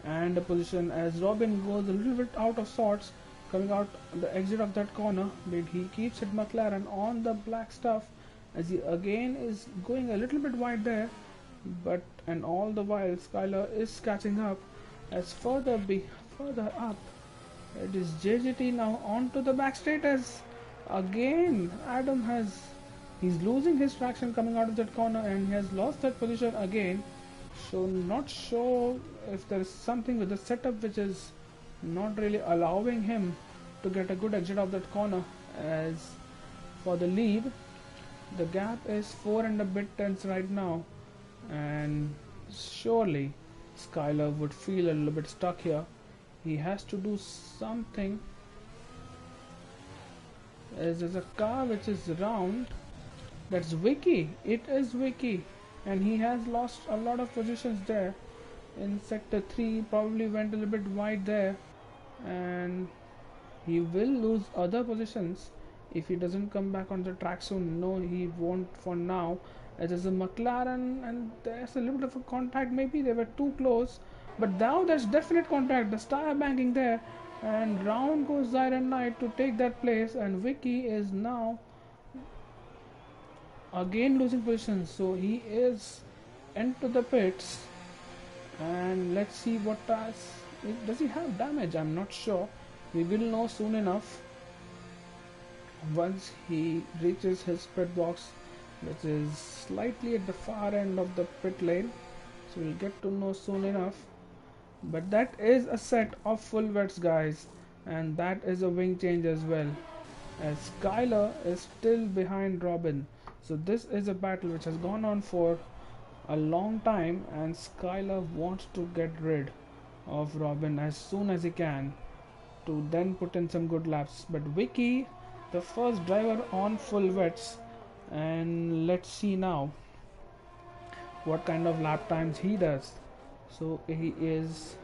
and a position, as Robin goes a little bit out of sorts coming out the exit of that corner, but he keeps it McLaren on the black stuff, as he again is going a little bit wide there, but and all the while Skyler is catching up, as further up it is JJT now onto the back straight, as again he's losing his traction coming out of that corner and he has lost that position again. So not sure if there is something with the setup which is not really allowing him to get a good exit of that corner, as for the lead the gap is 4 and a bit tenths right now, and surely Skyler would feel a little bit stuck here. He has to do something, as there's a car which is round. That's Vicky. It is Vicky, and he has lost a lot of positions there in sector 3. Probably went a little bit wide there, and he will lose other positions if he doesn't come back on the track soon. No, he won't for now, as there's a McLaren and there's a little bit of a contact. Maybe they were too close, but now there's definite contact. The tire banking there, and round goes Siren Knight to take that place, and Vicky is now again losing positions, so he is into the pits, and let's see what does he have damage. I'm not sure. We will know soon enough once he reaches his pit box, which is slightly at the far end of the pit lane, so we'll get to know soon enough. But that is a set of full wets, guys, and that is a wing change as well, as Skyler is still behind Robin. So this is a battle which has gone on for a long time, and Skyler wants to get rid of Robin as soon as he can to then put in some good laps. But Vicky, the first driver on full wets, and let's see now what kind of lap times he does. So he is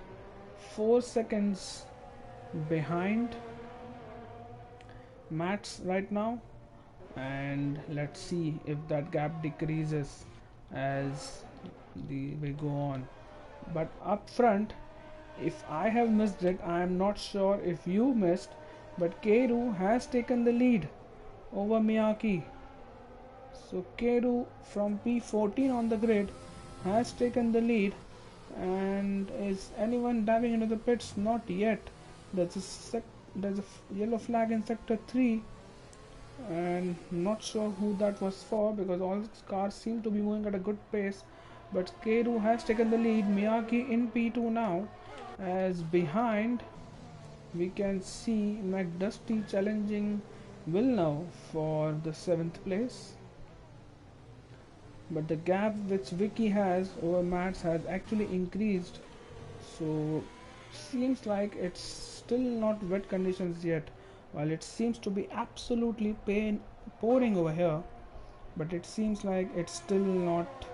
4 seconds behind Matt's right now, and let's see if that gap decreases as we go on. But up front, if I have missed it, I am not sure if you missed, but Keiru has taken the lead over Miyake. So Keiru from P14 on the grid has taken the lead. And is anyone diving into the pits? Not yet. There's a yellow flag in sector 3, and not sure who that was for because all cars seem to be moving at a good pace. But Keiru has taken the lead. Miyake in P2 now, as behind we can see McDusty challenging Villeneuve for the 7th place. But the gap which Vicky has over Mats has actually increased, so seems like it's still not wet conditions yet. While it seems to be absolutely pouring over here, but it seems like it's still not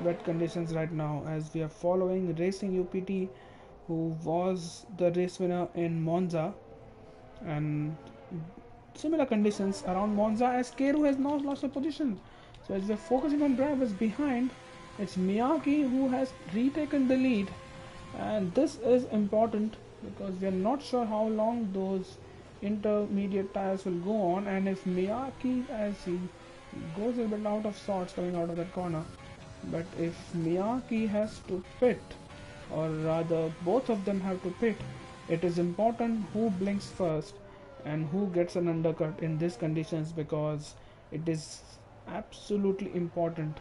wet conditions right now, as we are following Racing UPT, who was the race winner in Monza, and similar conditions around Monza as Keiru has now lost a position. So as we're focusing on drivers behind, it's Miyake who has retaken the lead, and this is important because we are not sure how long those intermediate tires will go on, and if Miyake, as he goes a bit out of sorts coming out of that corner, but if Miyake has to pit, or rather both of them have to pit, it is important who blinks first and who gets an undercut in these conditions, because it is absolutely important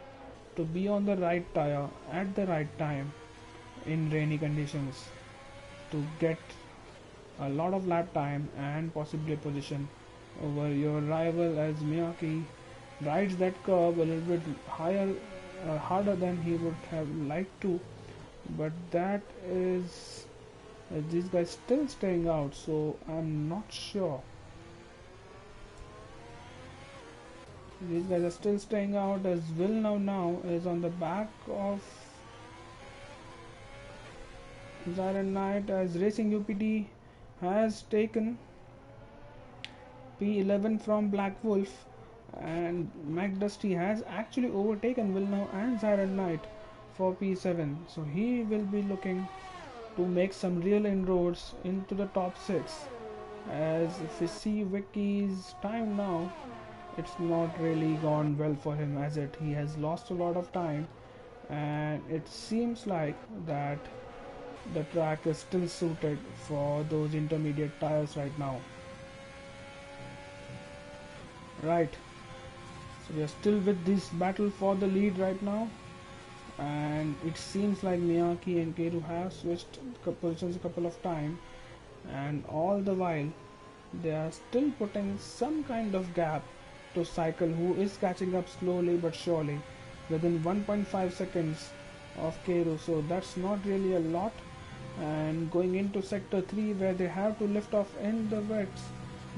to be on the right tire at the right time in rainy conditions to get a lot of lap time and possibly a position over your rival, as Miyake rides that curve a little bit higher, harder than he would have liked to, but that is these guys still staying out, so I'm not sure. These guys are still staying out, as Villeneuve now is on the back of Zyron Knight, as Racing UPT has taken P11 from Black Wolf, and McDusty has actually overtaken Villeneuve and Zyron Knight for P7, so he will be looking to make some real inroads into the top 6, as if we see Vicky's time now, it's not really gone well for him, as he has lost a lot of time, and it seems like that the track is still suited for those intermediate tires right now. Right, so we are still with this battle for the lead right now, and it seems like Miyake and Keiru have switched positions a couple of times, and all the while they are still putting some kind of gap to Cycle, who is catching up slowly but surely within 1.5 seconds of Keiru, so that's not really a lot. And going into sector 3 where they have to lift off in the wets,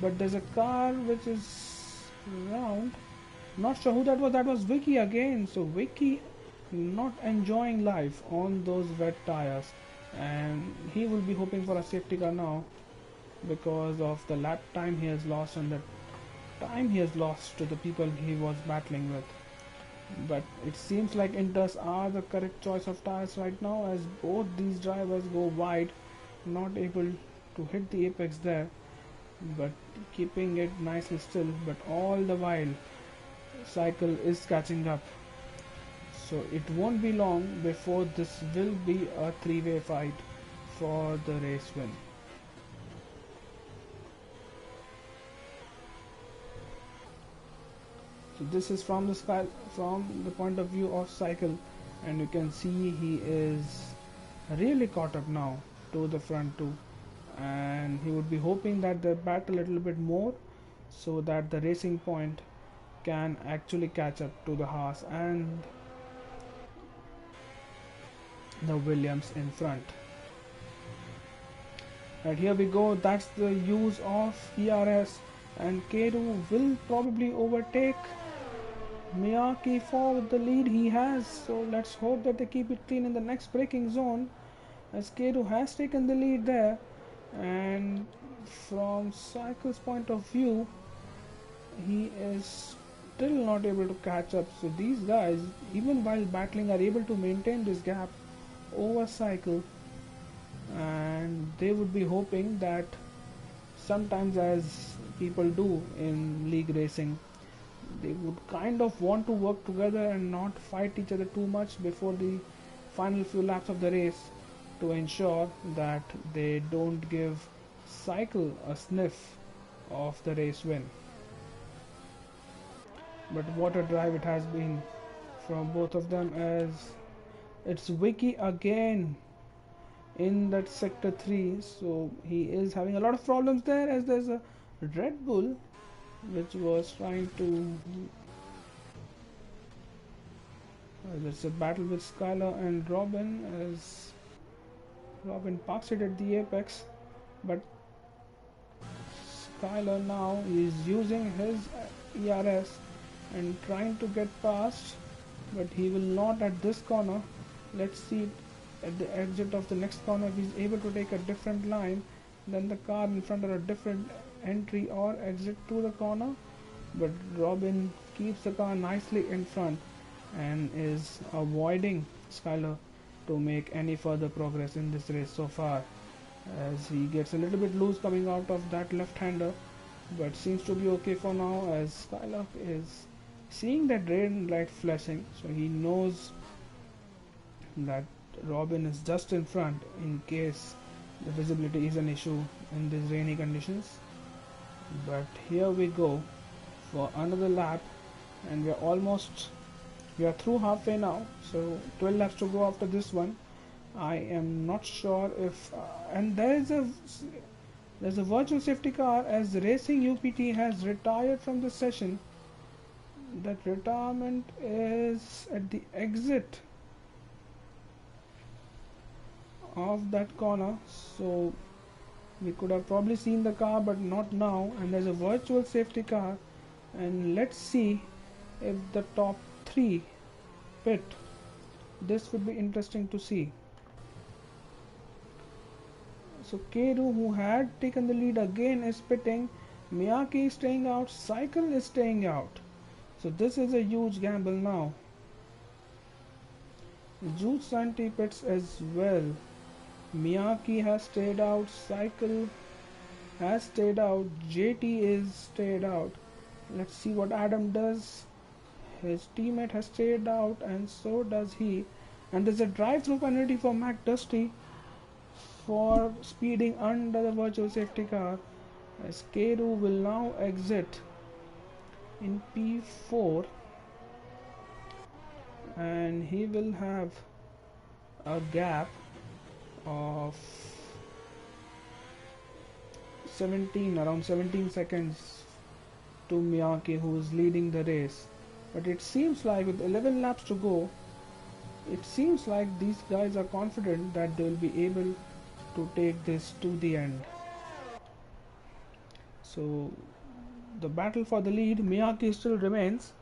but there's a car which is round, not sure who that was Vicky again, so Vicky not enjoying life on those wet tires, and he will be hoping for a safety car now because of the lap time he has lost and the time he has lost to the people he was battling with. But it seems like Inters are the correct choice of tires right now, as both these drivers go wide, not able to hit the apex there, but keeping it nicely still, but all the while Cycle is catching up, so it won't be long before this will be a three-way fight for the race win. So this is from the point of view of Cycle, and you can see he is really caught up now to the front too, and he would be hoping that they bat a little bit more so that the Racing Point can actually catch up to the Haas and the Williams in front. Right, here we go, that's the use of ERS, and Keiru will probably overtake Miyake for the lead he has, so let's hope that they keep it clean in the next braking zone, as Keiru has taken the lead there. And from Cycle's point of view, he is still not able to catch up. So these guys, even while battling, are able to maintain this gap over cycle, and they would be hoping that sometimes, as people do in league racing, they would kind of want to work together and not fight each other too much before the final few laps of the race, to ensure that they don't give cycle a sniff of the race win. But what a drive it has been from both of them, as it's Vicky again in that sector 3. So he is having a lot of problems there, as there's a Red Bull which was trying to there's a battle with Skylar and Robin, as Robin parks it at the apex, but Skylar now is using his ERS and trying to get past, but he will not at this corner. Let's see at the exit of the next corner if he's able to take a different line than the car in front, or a different entry or exit to the corner. But Robin keeps the car nicely in front and is avoiding Skylar to make any further progress in this race so far, as he gets a little bit loose coming out of that left-hander, but seems to be okay for now, as Skylar is seeing that rain light flashing, so he knows that Robin is just in front in case the visibility is an issue in these rainy conditions. But here we go for another lap, and we are through halfway now, so 12 laps to go after this one. I am not sure if and there's a virtual safety car, as Racing UPT has retired from the session. That retirement is at the exit of that corner, so we could have probably seen the car, but not now. And there's a virtual safety car, and let's see if the top 3 pit. This would be interesting to see. So Keru, who had taken the lead, again is pitting. Miyake is staying out, Cycle is staying out. So this is a huge gamble now. Jude Santi pits as well. Miyake has stayed out, Cycle has stayed out, JT is stayed out. Let's see what Adam does. His teammate has stayed out, and so does he. And there's a drive-through penalty for Mac Dusty for speeding under the virtual safety car, as Keru will now exit in P4, and he will have a gap of around 17 seconds to Miyake, who is leading the race. But it seems like with 11 laps to go, it seems like these guys are confident that they will be able to take this to the end. So the battle for the lead, Miyake still remains,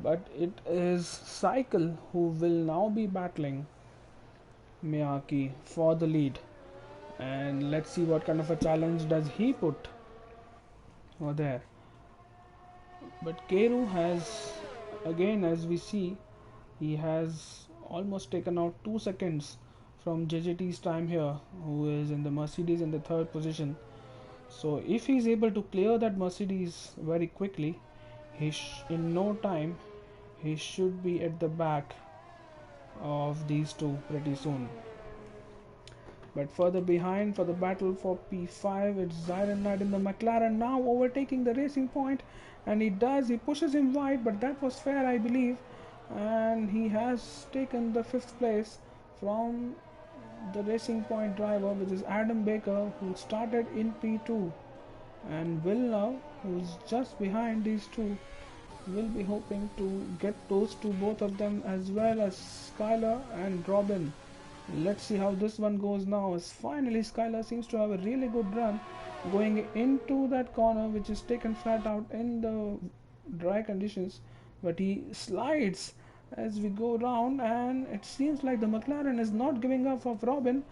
but it is Cycle who will now be battling Miyake for the lead. And let's see what kind of a challenge does he put over there. But Keru has, again, as we see, he has almost taken out 2 seconds from JJT's time here, who is in the Mercedes in the 3rd position. So if he is able to clear that Mercedes very quickly, in no time he should be at the back of these two pretty soon. But further behind, for the battle for P5, it's Zyron Knight in the McLaren, now overtaking the Racing Point, and he pushes him wide, but that was fair, I believe, and he has taken the 5th place from the Racing Point driver, which is Adam Baker, who started in P2, and Will now, who's just behind these two, will be hoping to get close to both of them, as well as Skylar and Robin. Let's see how this one goes now, as finally Skylar seems to have a really good run going into that corner, which is taken flat out in the dry conditions, but he slides as we go round, and it seems like the McLaren is not giving up of Robin.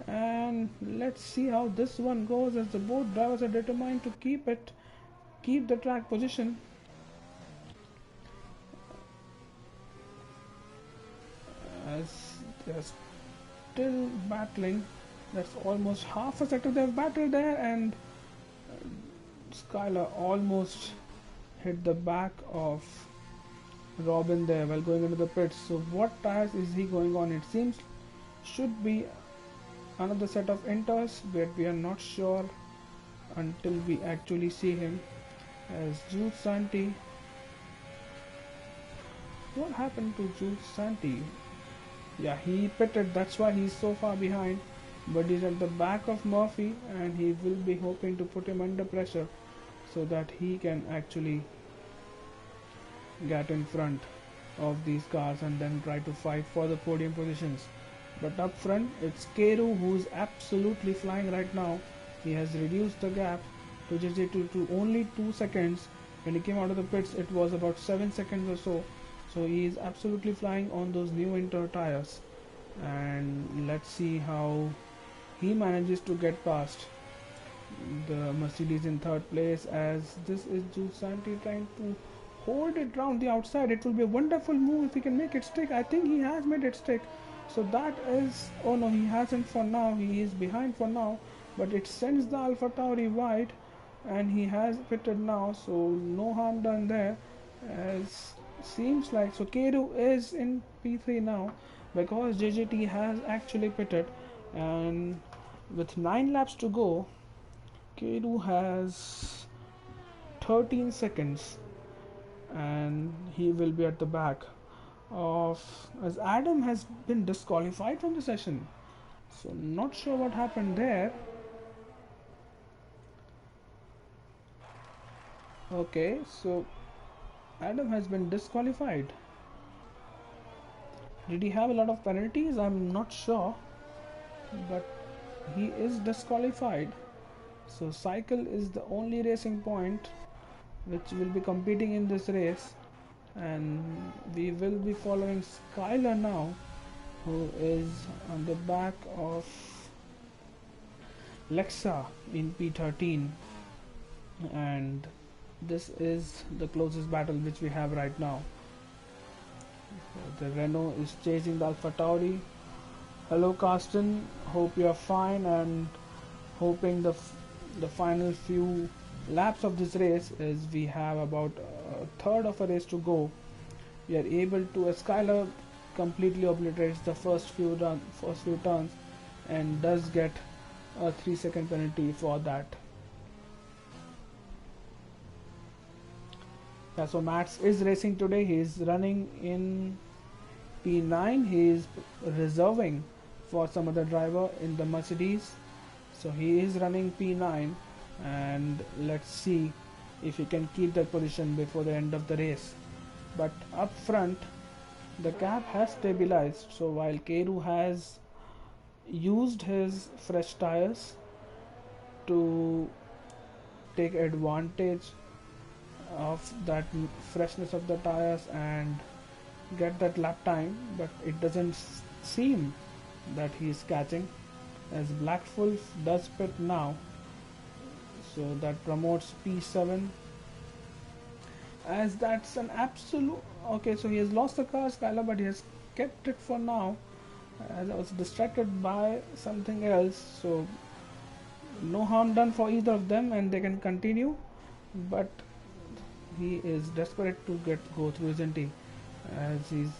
And let's see how this one goes, as the both drivers are determined to keep the track position. as they're still battling. That's almost half a sector they've battled there, and Skylar almost hit the back of Robin there while going into the pits. So what tires is he going on? It seems should be another set of inters, but we are not sure until we actually see him. As Jules Santi, what happened to Jules Santi? Yeah, he pitted, that's why he's so far behind, but he's at the back of Murphy, and he will be hoping to put him under pressure so that he can actually get in front of these cars and then try to fight for the podium positions. But up front, it's Keru who's absolutely flying right now. He has reduced the gap to to only 2 seconds. When he came out of the pits, it was about 7 seconds or so. So he is absolutely flying on those new Inter tires. And let's see how he manages to get past the Mercedes in third place, as this is Jules Santi trying to hold it round the outside. It will be a wonderful move if he can make it stick. I think he has made it stick. So that is, oh no, he hasn't for now. He is behind for now, but it sends the Alpha Tauri wide, and he has pitted now, so no harm done there. As seems like, so Keru is in P3 now because JJT has actually pitted, and with 9 laps to go, Keru has 13 seconds and he will be at the back of, as Adam has been disqualified from the session, so not sure what happened there. Okay, so Adam has been disqualified. Did he have a lot of penalties? I'm not sure, but he is disqualified. So Cycle is the only racing point which will be competing in this race, and we will be following Skylar now, who is on the back of Lexa in P13, and this is the closest battle which we have right now. The Renault is chasing the Alpha Tauri. Hello Carsten, hope you are fine, and hoping the final few laps of this race, as we have about a third of a race to go, we are able to, as Skylar completely obliterates the first few turns and does get a 3-second penalty for that. Yeah, so Mats is racing today. He is running in P9. He is reserving for some other driver in the Mercedes, so he is running P9, and let's see if he can keep that position before the end of the race. But up front, the gap has stabilized, so while Keru has used his fresh tires to take advantage of that freshness of the tires and get that lap time, but it doesn't seem that he is catching, as Black Wolf does pit now, so that promotes P7, as that's an absolute, okay, so he has lost the car, Skylar, but he has kept it for now, as I was distracted by something else, so no harm done for either of them, and they can continue. But he is desperate to go through, isn't he, as he's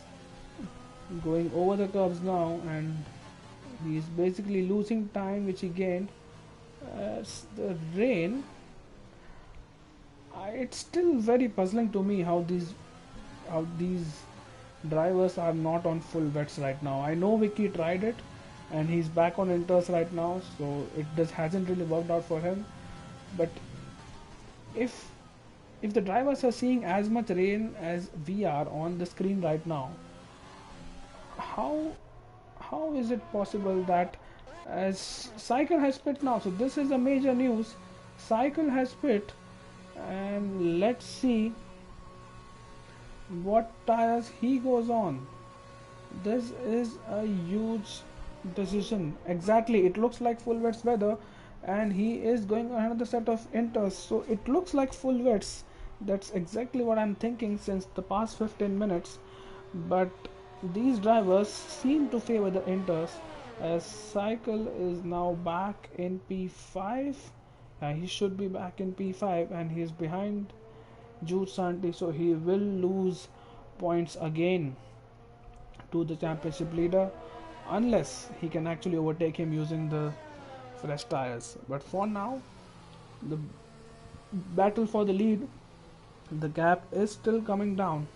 going over the curves now, and he's basically losing time which he gained. As the rain, it's still very puzzling to me how these drivers are not on full wets right now. I know Vicky tried it and he's back on inters right now, so it hasn't really worked out for him. But if the drivers are seeing as much rain as we are on the screen right now, how is it possible that, as Cycle has pit now, so this is a major news, Cycle has pit, and let's see what tires he goes on. This is a huge decision. Exactly, it looks like full wets weather, and he is going on another set of inters, so it looks like full wets. That's exactly what I'm thinking since the past 15 minutes, but these drivers seem to favor the Inters, as Cycle is now back in P5. He should be back in P5 and he is behind Jude Santi, so he will lose points again to the championship leader unless he can actually overtake him using the fresh tires. But for now, the battle for the lead, the gap is still coming down.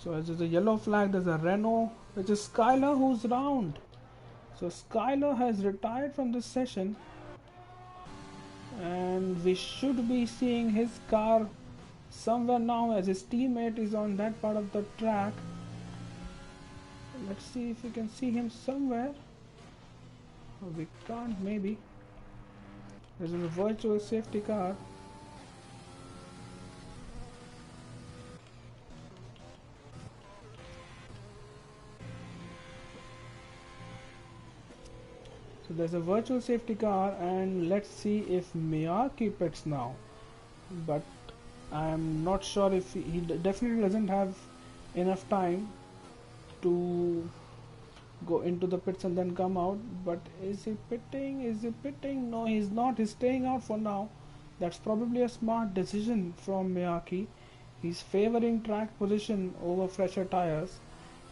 So as there's a yellow flag, there's a Renault, which is Skyler, who's round. So Skyler has retired from this session, and we should be seeing his car somewhere now as his teammate is on that part of the track. Let's see if we can see him somewhere. We can't, maybe. There's a virtual safety car. So there's a virtual safety car, and let's see if Miyake pits now. But I'm not sure if he definitely doesn't have enough time to go into the pits and then come out. But is he pitting? Is he pitting? No, he's not. He's staying out for now. That's probably a smart decision from Miyake. He's favoring track position over fresher tires.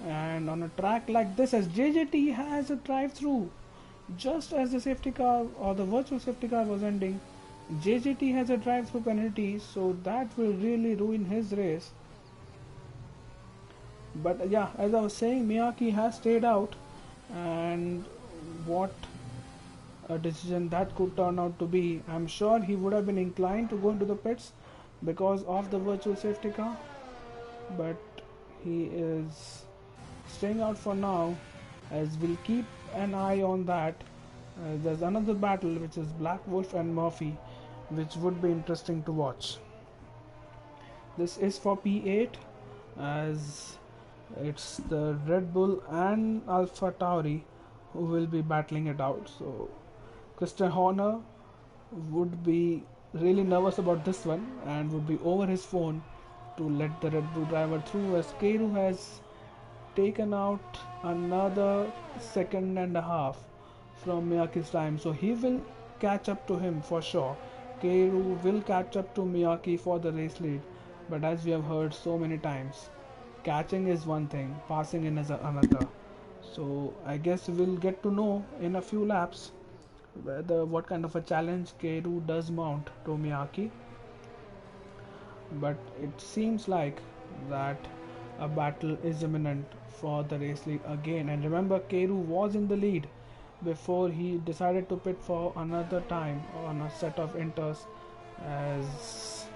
And on a track like this, as JJT has a drive-through, just as the safety car or the virtual safety car was ending, JJT has a drive-through penalty, so that will really ruin his race. But yeah, as I was saying, Miyake has stayed out, and what a decision that could turn out to be. I'm sure he would have been inclined to go into the pits because of the virtual safety car, but he is staying out for now, as we'll keep an eye on that. There's another battle, which is Black Wolf and Murphy, which would be interesting to watch. This is for P8, as it's the Red Bull and Alpha Tauri who will be battling it out. So Christian Horner would be really nervous about this one and would be over his phone to let the Red Bull driver through, as Keiru has taken out another second and a half from Miyake's time, so he will catch up to him for sure. Keiru will catch up to Miyake for the race lead, but as we have heard so many times, catching is one thing, passing in is another. So I guess we'll get to know in a few laps what kind of a challenge Keiru does mount to Miyake. But it seems like that a battle is imminent for the race lead again. And remember, Keiru was in the lead before he decided to pit for another time on a set of inters, as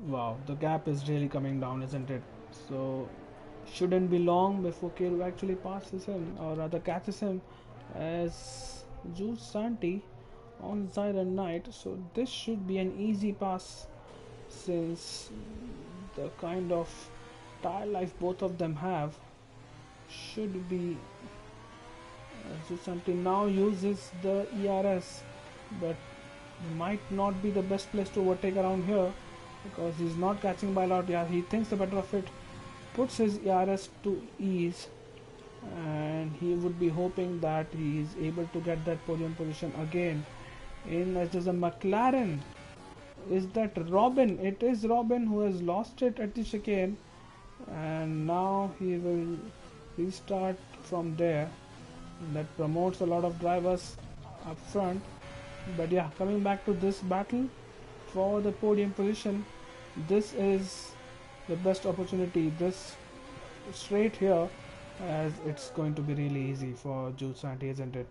wow, the gap is really coming down, isn't it? So shouldn't be long before Keiru actually passes him, or rather catches him, as Jude Santi on Siren Knight. So this should be an easy pass, since the kind of tire life both of them have should be. Jude Santi now uses the ERS, but might not be the best place to overtake around here, because he's not catching by a lot. Yeah, he thinks the better of it, puts his ERS to ease, and he would be hoping that he is able to get that podium position again. In as there's a McLaren. Is that Robin? It is Robin who has lost it at the chicane, and now he will restart from there. That promotes a lot of drivers up front. But yeah, coming back to this battle for the podium position, this is the best opportunity, this straight here, as it's going to be really easy for Jude Santi, isn't it?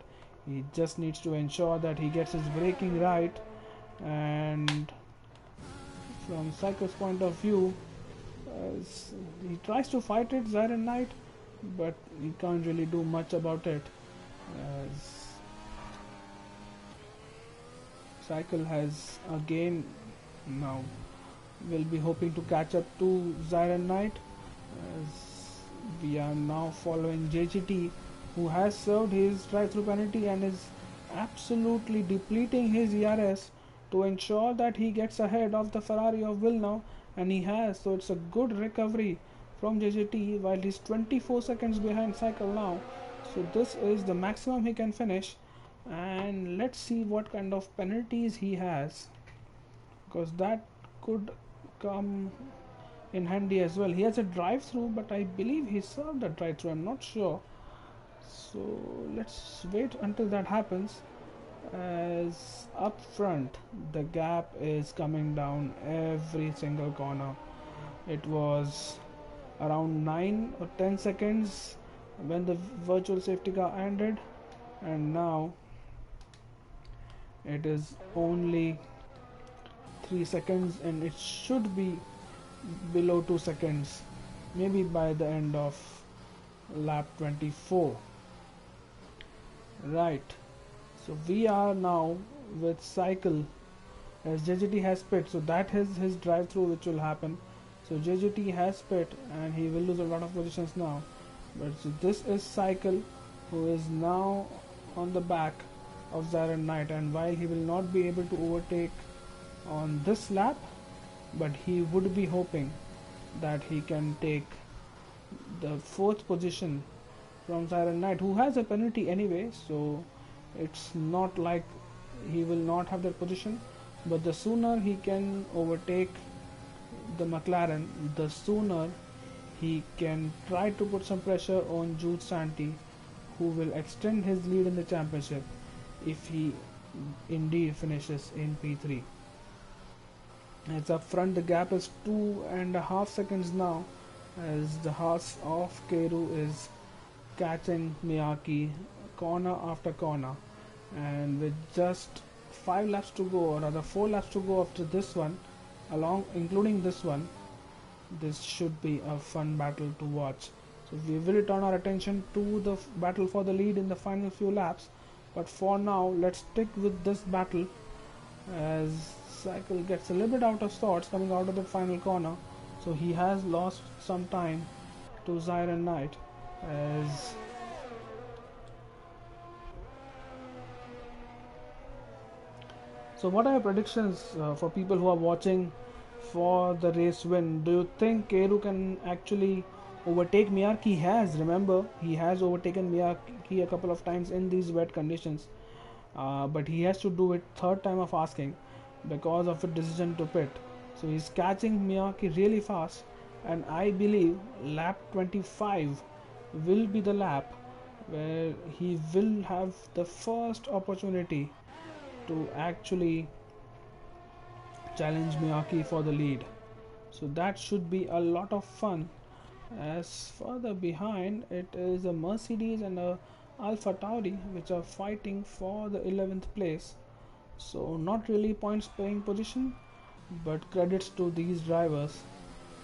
He just needs to ensure that he gets his braking right, and from Psycho's point of view, he tries to fight it, Siren Knight, but he can't really do much about it, as Cycle has again now will be hoping to catch up to Siren Knight, as we are now following JGT, who has served his drive-through penalty and is absolutely depleting his ERS to ensure that he gets ahead of the Ferrari of Villeneuve, and he has, so it's a good recovery from JJT while he's 24 seconds behind Cycle now. So this is the maximum he can finish, and let's see what kind of penalties he has, because that could come in handy as well. He has a drive through, but I believe he served a drive through, I'm not sure. So let's wait until that happens. As up front the gap is coming down every single corner. It was around 9 or 10 seconds when the virtual safety car ended, and now it is only 3 seconds, and it should be below 2 seconds maybe by the end of lap 24. Right, so we are now with Cycle, as JJT has pit, so that is his drive through which will happen. So JJT has pit and he will lose a lot of positions now, but so this is Cycle, who is now on the back of Zyron Knight, and while he will not be able to overtake on this lap, but he would be hoping that he can take the 4th position from Zyron Knight, who has a penalty anyway, so it's not like he will not have that position. But the sooner he can overtake the McLaren, the sooner he can try to put some pressure on Jude Santi, who will extend his lead in the championship if he indeed finishes in P3. It's up front, the gap is 2.5 seconds now, as the Haas of Keiru is catching Miyake corner after corner, and with just 5 laps to go, or rather 4 laps to go after this one, including this one, this should be a fun battle to watch. So we will turn our attention to the battle for the lead in the final few laps, but for now let's stick with this battle, as Cycle gets a little bit out of sorts coming out of the final corner, so he has lost some time to Zyron Knight. As so what are your predictions for people who are watching for the race win? Do you think Keiru can actually overtake Miyake? He has, remember, he has overtaken Miyake a couple of times in these wet conditions, but he has to do it third time of asking because of a decision to pit. So he's catching Miyake really fast, and I believe lap 25 will be the lap where he will have the first opportunity to actually challenge Miyake for the lead. So that should be a lot of fun. As further behind, it is a Mercedes and a Alpha Tauri which are fighting for the 11th place. So not really points paying position, but credits to these drivers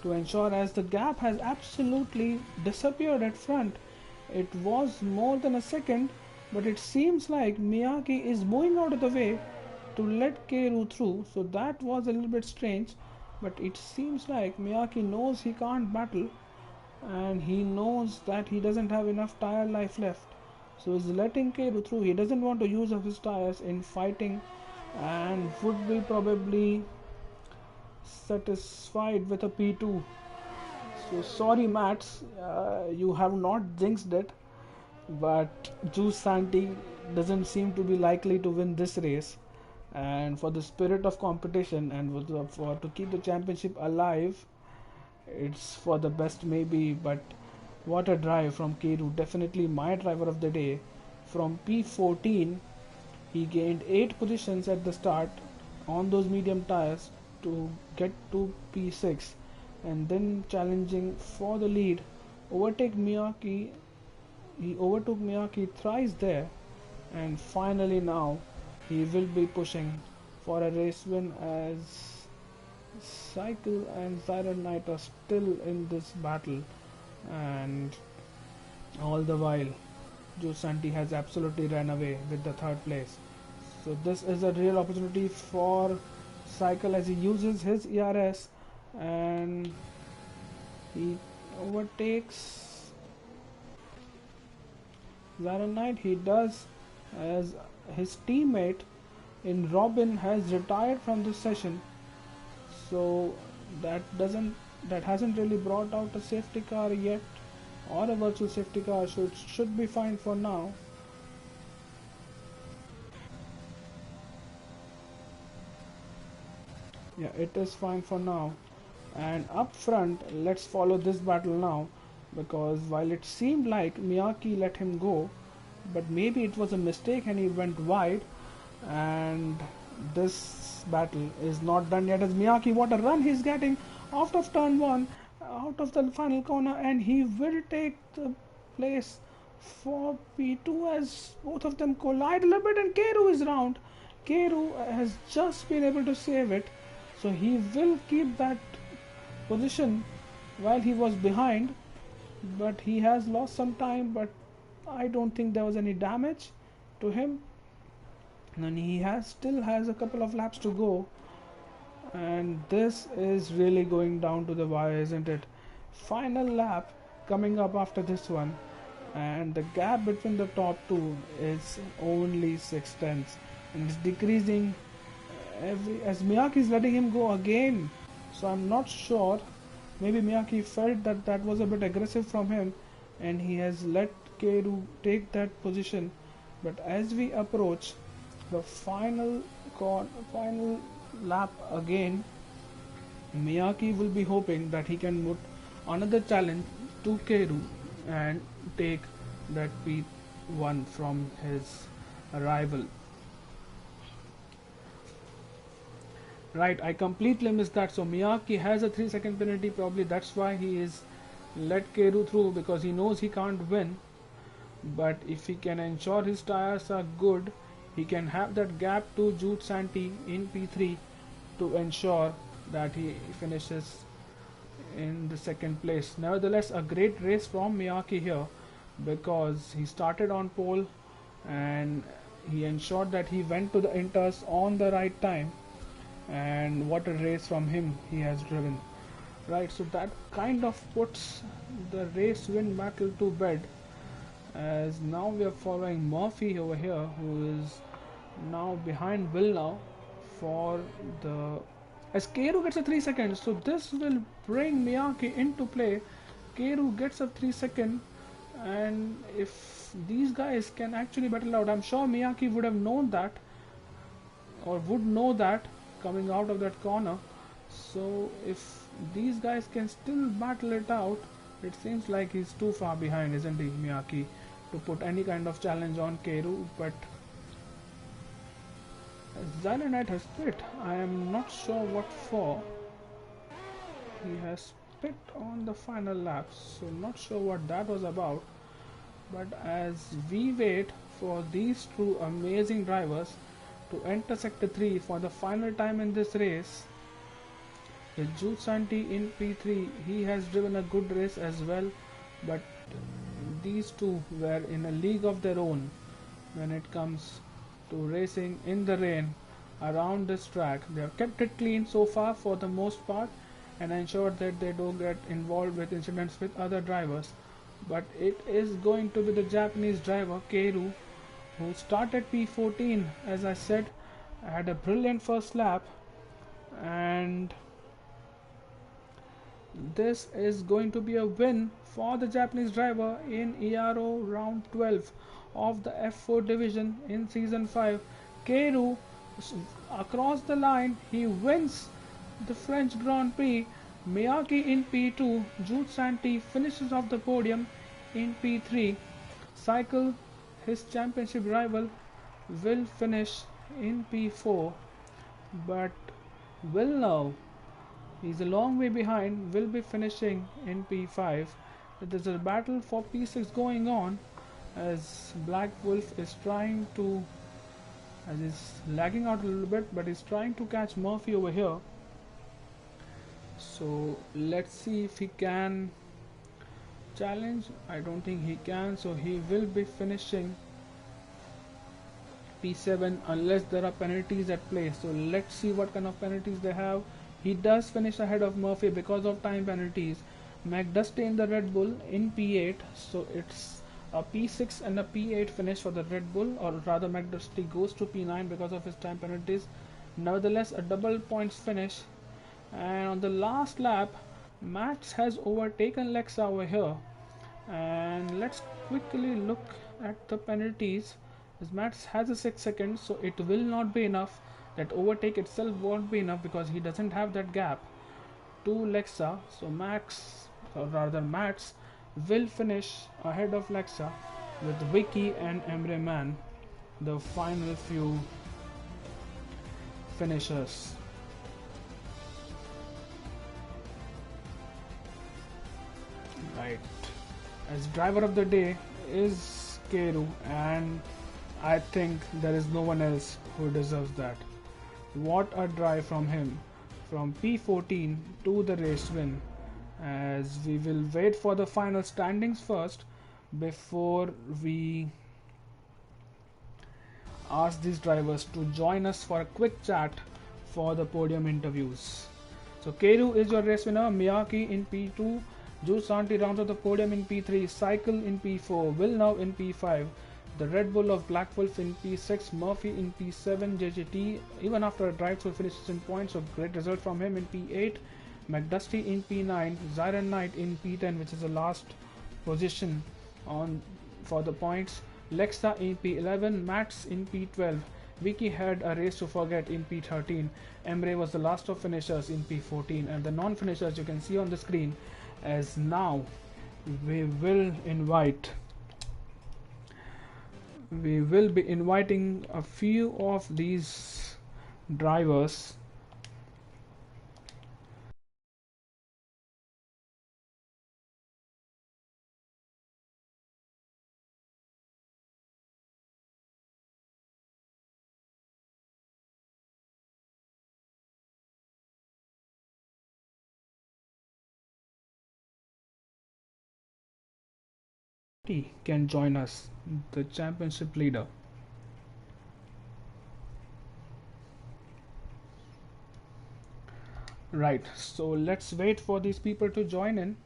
to ensure, as the gap has absolutely disappeared at front. It was more than a second, but it seems like Miyake is moving out of the way to let Keiru through, so that was a little bit strange, but it seems like Miyake knows he can't battle, and he knows that he doesn't have enough tire life left, so he's letting Keiru through. He doesn't want to use up his tires in fighting, and would be probably satisfied with a P2. So sorry Mats, you have not jinxed it, but Juice Santi doesn't seem to be likely to win this race, and for the spirit of competition and for to keep the championship alive, it's for the best maybe. But what a drive from Keiru, definitely my driver of the day. From P14 he gained 8 positions at the start on those medium tires to get to P6, and then challenging for the lead, overtake Miyake. He overtook Miyake thrice there, and finally now he will be pushing for a race win, as Cycle and Zyron Knight are still in this battle, and all the while Joe Santi has absolutely ran away with the 3rd place. So this is a real opportunity for Cycle, as he uses his ERS and he overtakes Zyron Knight. He does, as his teammate in Robin has retired from this session, so that doesn't that hasn't really brought out a safety car yet, or a virtual safety car, so it should be fine for now. Yeah, it is fine for now. And up front, let's follow this battle now, because while it seemed like Miyake let him go, but maybe it was a mistake and he went wide. And this battle is not done yet, as Miyake, what a run he's getting out of turn 1, out of the final corner, and he will take the place for P2 as both of them collide a little bit, and Keru is round. Keru has just been able to save it, so he will keep that position while he was behind, but he has lost some time, but I don't think there was any damage to him, and he still has a couple of laps to go, and this is really going down to the wire, isn't it? Final lap coming up after this one, and the gap between the top two is only 6 tenths, and it's decreasing as Miyake is letting him go again. So I'm not sure, maybe Miyake felt that that was a bit aggressive from him and he has let Keru take that position. But as we approach the final lap again, Miyake will be hoping that he can put another challenge to Keru and take that P1 from his rival. Right, I completely missed that. So Miyake has a 3-second penalty, probably that's why he is let Keru through, because he knows he can't win. But if he can ensure his tires are good, he can have that gap to Jude Santi in P3 to ensure that he finishes in the second place. Nevertheless, a great race from Miyake here, because he started on pole and he ensured that he went to the inters on the right time, and what a race from him he has driven. Right, so that kind of puts the race win battle to bed, as now we are following Murphy over here, who is now behind Will now for the, as Keru gets a 3 seconds, so this will bring Miyake into play. Keru gets a 3 second, and if these guys can actually battle out, I'm sure Miyake would have known that, or would know that coming out of that corner. So if these guys can still battle it out, it seems like he's too far behind, isn't he, Miyake, to put any kind of challenge on Keru. But Xylonite has spit. I am not sure what for. He has spit on the final lap, so not sure what that was about. But as we wait for these two amazing drivers to enter sector 3 for the final time in this race, with Jude Santi in P3, he has driven a good race as well, but these two were in a league of their own when it comes to racing in the rain around this track. They have kept it clean so far for the most part and ensured that they don't get involved with incidents with other drivers. But it is going to be the Japanese driver Keru, who started P14, as I said, had a brilliant first lap, and this is going to be a win for the Japanese driver in ERO round 12 of the F4 division in season 5. Keru across the line, he wins the French Grand Prix. Miyake in P2, Jude Santi finishes off the podium in P3. Cycle, his championship rival, will finish in P4, but will now, he's a long way behind, will be finishing in P5. There's a battle for P6 going on, as Black Wolf is trying to, as he's lagging out a little bit, but he's trying to catch Murphy over here. So let's see if he can challenge. I don't think he can, so he will be finishing P7 unless there are penalties at play. So let's see what kind of penalties they have. He does finish ahead of Murphy because of time penalties. Mac does stay in the Red Bull in P8, so it's a P6 and a P8 finish for the Red Bull, or rather Mac Dusty goes to P9 because of his time penalties. Nevertheless, a double points finish And on the last lap, Max has overtaken Lexa over here. And let's quickly look at the penalties. As Max has a 6 seconds, so it will not be enough. That overtake itself won't be enough because he doesn't have that gap to Lexa. So Max, or rather Max, will finish ahead of Lexa with Vicky and Emre Man, the final few finishers. Right. As driver of the day is Keru, and I think there is no one else who deserves that. What a drive from him, from P14 to the race win. As we will wait for the final standings first before we ask these drivers to join us for a quick chat for the podium interviews. So Keru is your race winner, Miyake in P2, Jules Santi rounds out the podium in P3, Cycle in P4, Villeneuve in P5, the Red Bull of Black Wolf in P6, Murphy in P7, JJT even after a drive through finishes in points, so great result from him in P8, McDusty in P9, Zyron Knight in P10, which is the last position on for the points, Lexa in P11, Max in P12, Vicky had a race to forget in P13, Emre was the last of finishers in P14, and the non-finishers you can see on the screen. As now we will be inviting a few of these drivers can join us, the championship leader. Right, so let's wait for these people to join in.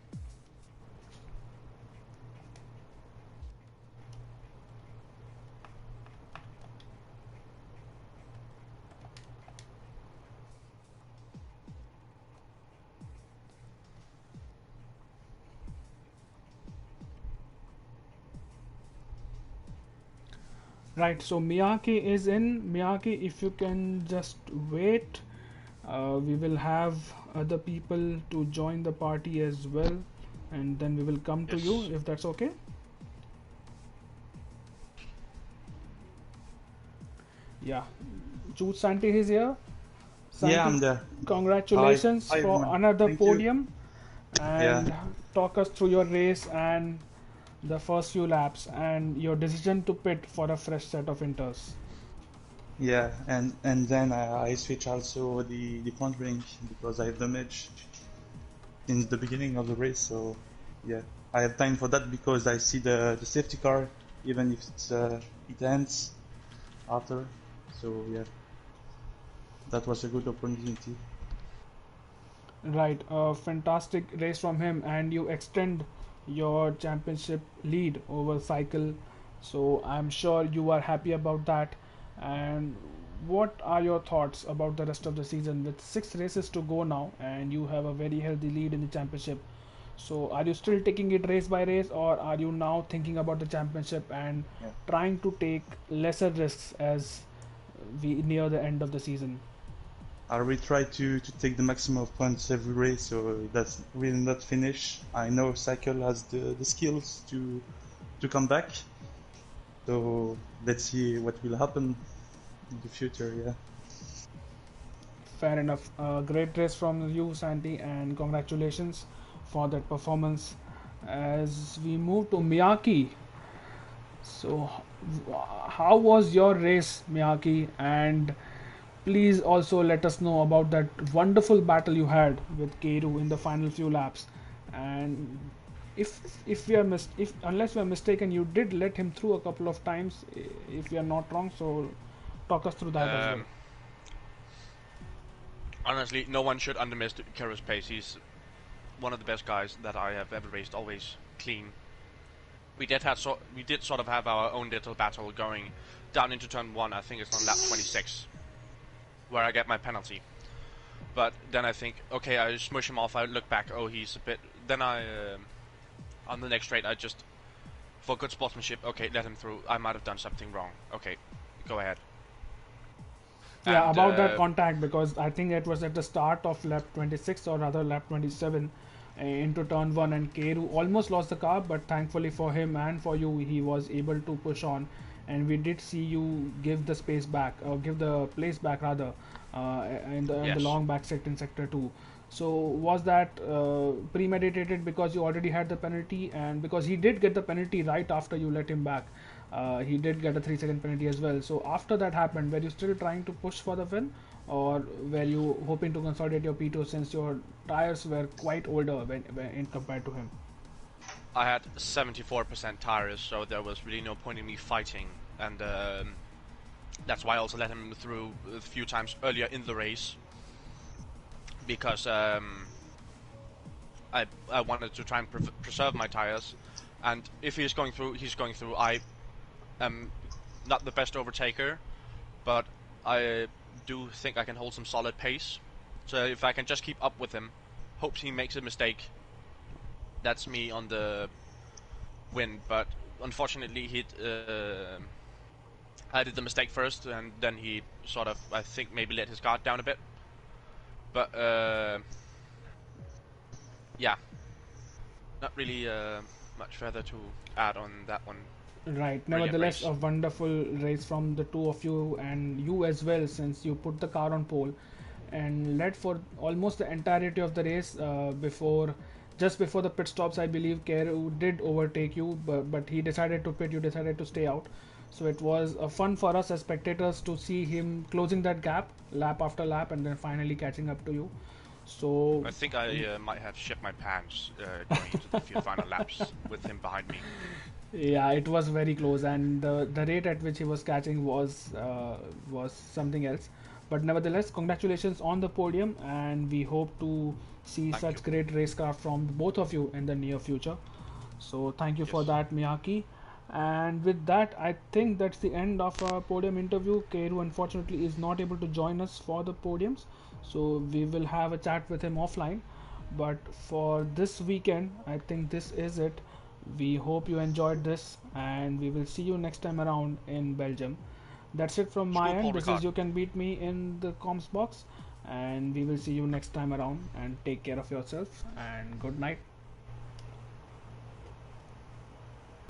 Right, so Miyake is in. Miyake, if you can just wait, we will have other people to join the party as well, and then we will come to you if that's okay. Yeah, Jude Santi is here. Santi, yeah, I'm there. congratulations Hi, for everyone. another Thank you. podium, Yeah, and talk us through your race and the first few laps and your decision to pit for a fresh set of inters. yeah, and then I switch also the front wing because I have damage since the beginning of the race. So yeah, I have time for that because I see the safety car, even if it ends after. So yeah, that was a good opportunity. Right, a fantastic race from him, and you extend your championship lead over cycle. So I'm sure you are happy about that. And what are your thoughts about the rest of the season with 6 races to go now, and you have a very healthy lead in the championship? So are you still taking it race by race, or are you now thinking about the championship and Yeah, trying to take lesser risks as we near the end of the season? I will try to take the maximum of points every race, so that's will not finish. I know Cycle has the skills to come back. So let's see what will happen in the future. Yeah. Fair enough. Great race from you, Santi, and congratulations for that performance. As we move to Miyake, so how was your race, Miyake? And please also let us know about that wonderful battle you had with Keiru in the final few laps. And if we are if unless we are mistaken, you did let him through a couple of times, if we are not wrong. So talk us through that as well. Um, Honestly, no one should underestimate Kero's pace. He's one of the best guys that I have ever raced. Always clean. We did sort of have our own little battle going down into turn one. I think it's on lap 26, where I get my penalty. But then I think, okay, I smush him off. I look back, oh, he's a bit. Then on the next straight, I just, for good sportsmanship, okay, let him through. I might have done something wrong. Okay, go ahead. Yeah, And about that contact, because I think it was at the start of lap 26 or rather lap 27 into turn 1, and Keru almost lost the car, but thankfully for him and for you, he was able to push on, and we did see you give the space back, or give the place back rather, in the yes, long back sector in sector 2. So was that premeditated because you already had the penalty, and because he did get the penalty right after you let him back? He did get a 3 second penalty as well. So after that happened, were you still trying to push for the win, or were you hoping to consolidate your P2 since your tires were quite older when in compared to him? I had 74% tires, so there was really no point in me fighting, and that's why I also let him through a few times earlier in the race, because I wanted to try and preserve my tires, and if he's going through, he's going through. I am not the best overtaker, but I do think I can hold some solid pace. So if I can just keep up with him, hope he makes a mistake, that's me on the win. But unfortunately, I did the mistake first, and then he sort of, I think, maybe let his guard down a bit. But yeah, not really much further to add on that one. Right. Brilliant Nevertheless, race. a wonderful race from the two of you, and you as well, since you put the car on pole and led for almost the entirety of the race. Just before the pit stops, I believe Keru did overtake you, but he decided to pit. You decided to stay out. So it was fun for us as spectators to see him closing that gap lap after lap, and then finally catching up to you. So I think I might have shit my pants going into the few final laps with him behind me. yeah, it was very close, and the rate at which he was catching was something else. But nevertheless, congratulations on the podium, and we hope to see Thank such you. great race car from both of you in the near future. So thank you for Yes. that, Miyaki. And with that, I think that's the end of our podium interview. Keiru unfortunately is not able to join us for the podiums, so we will have a chat with him offline. But for this weekend, I think this is it. We hope you enjoyed this, and we will see you next time around in Belgium. That's it from my School end. Paul This is Ricard. You Can Beat Me in the comms box, and we will see you next time around. And take care of yourself, and good night.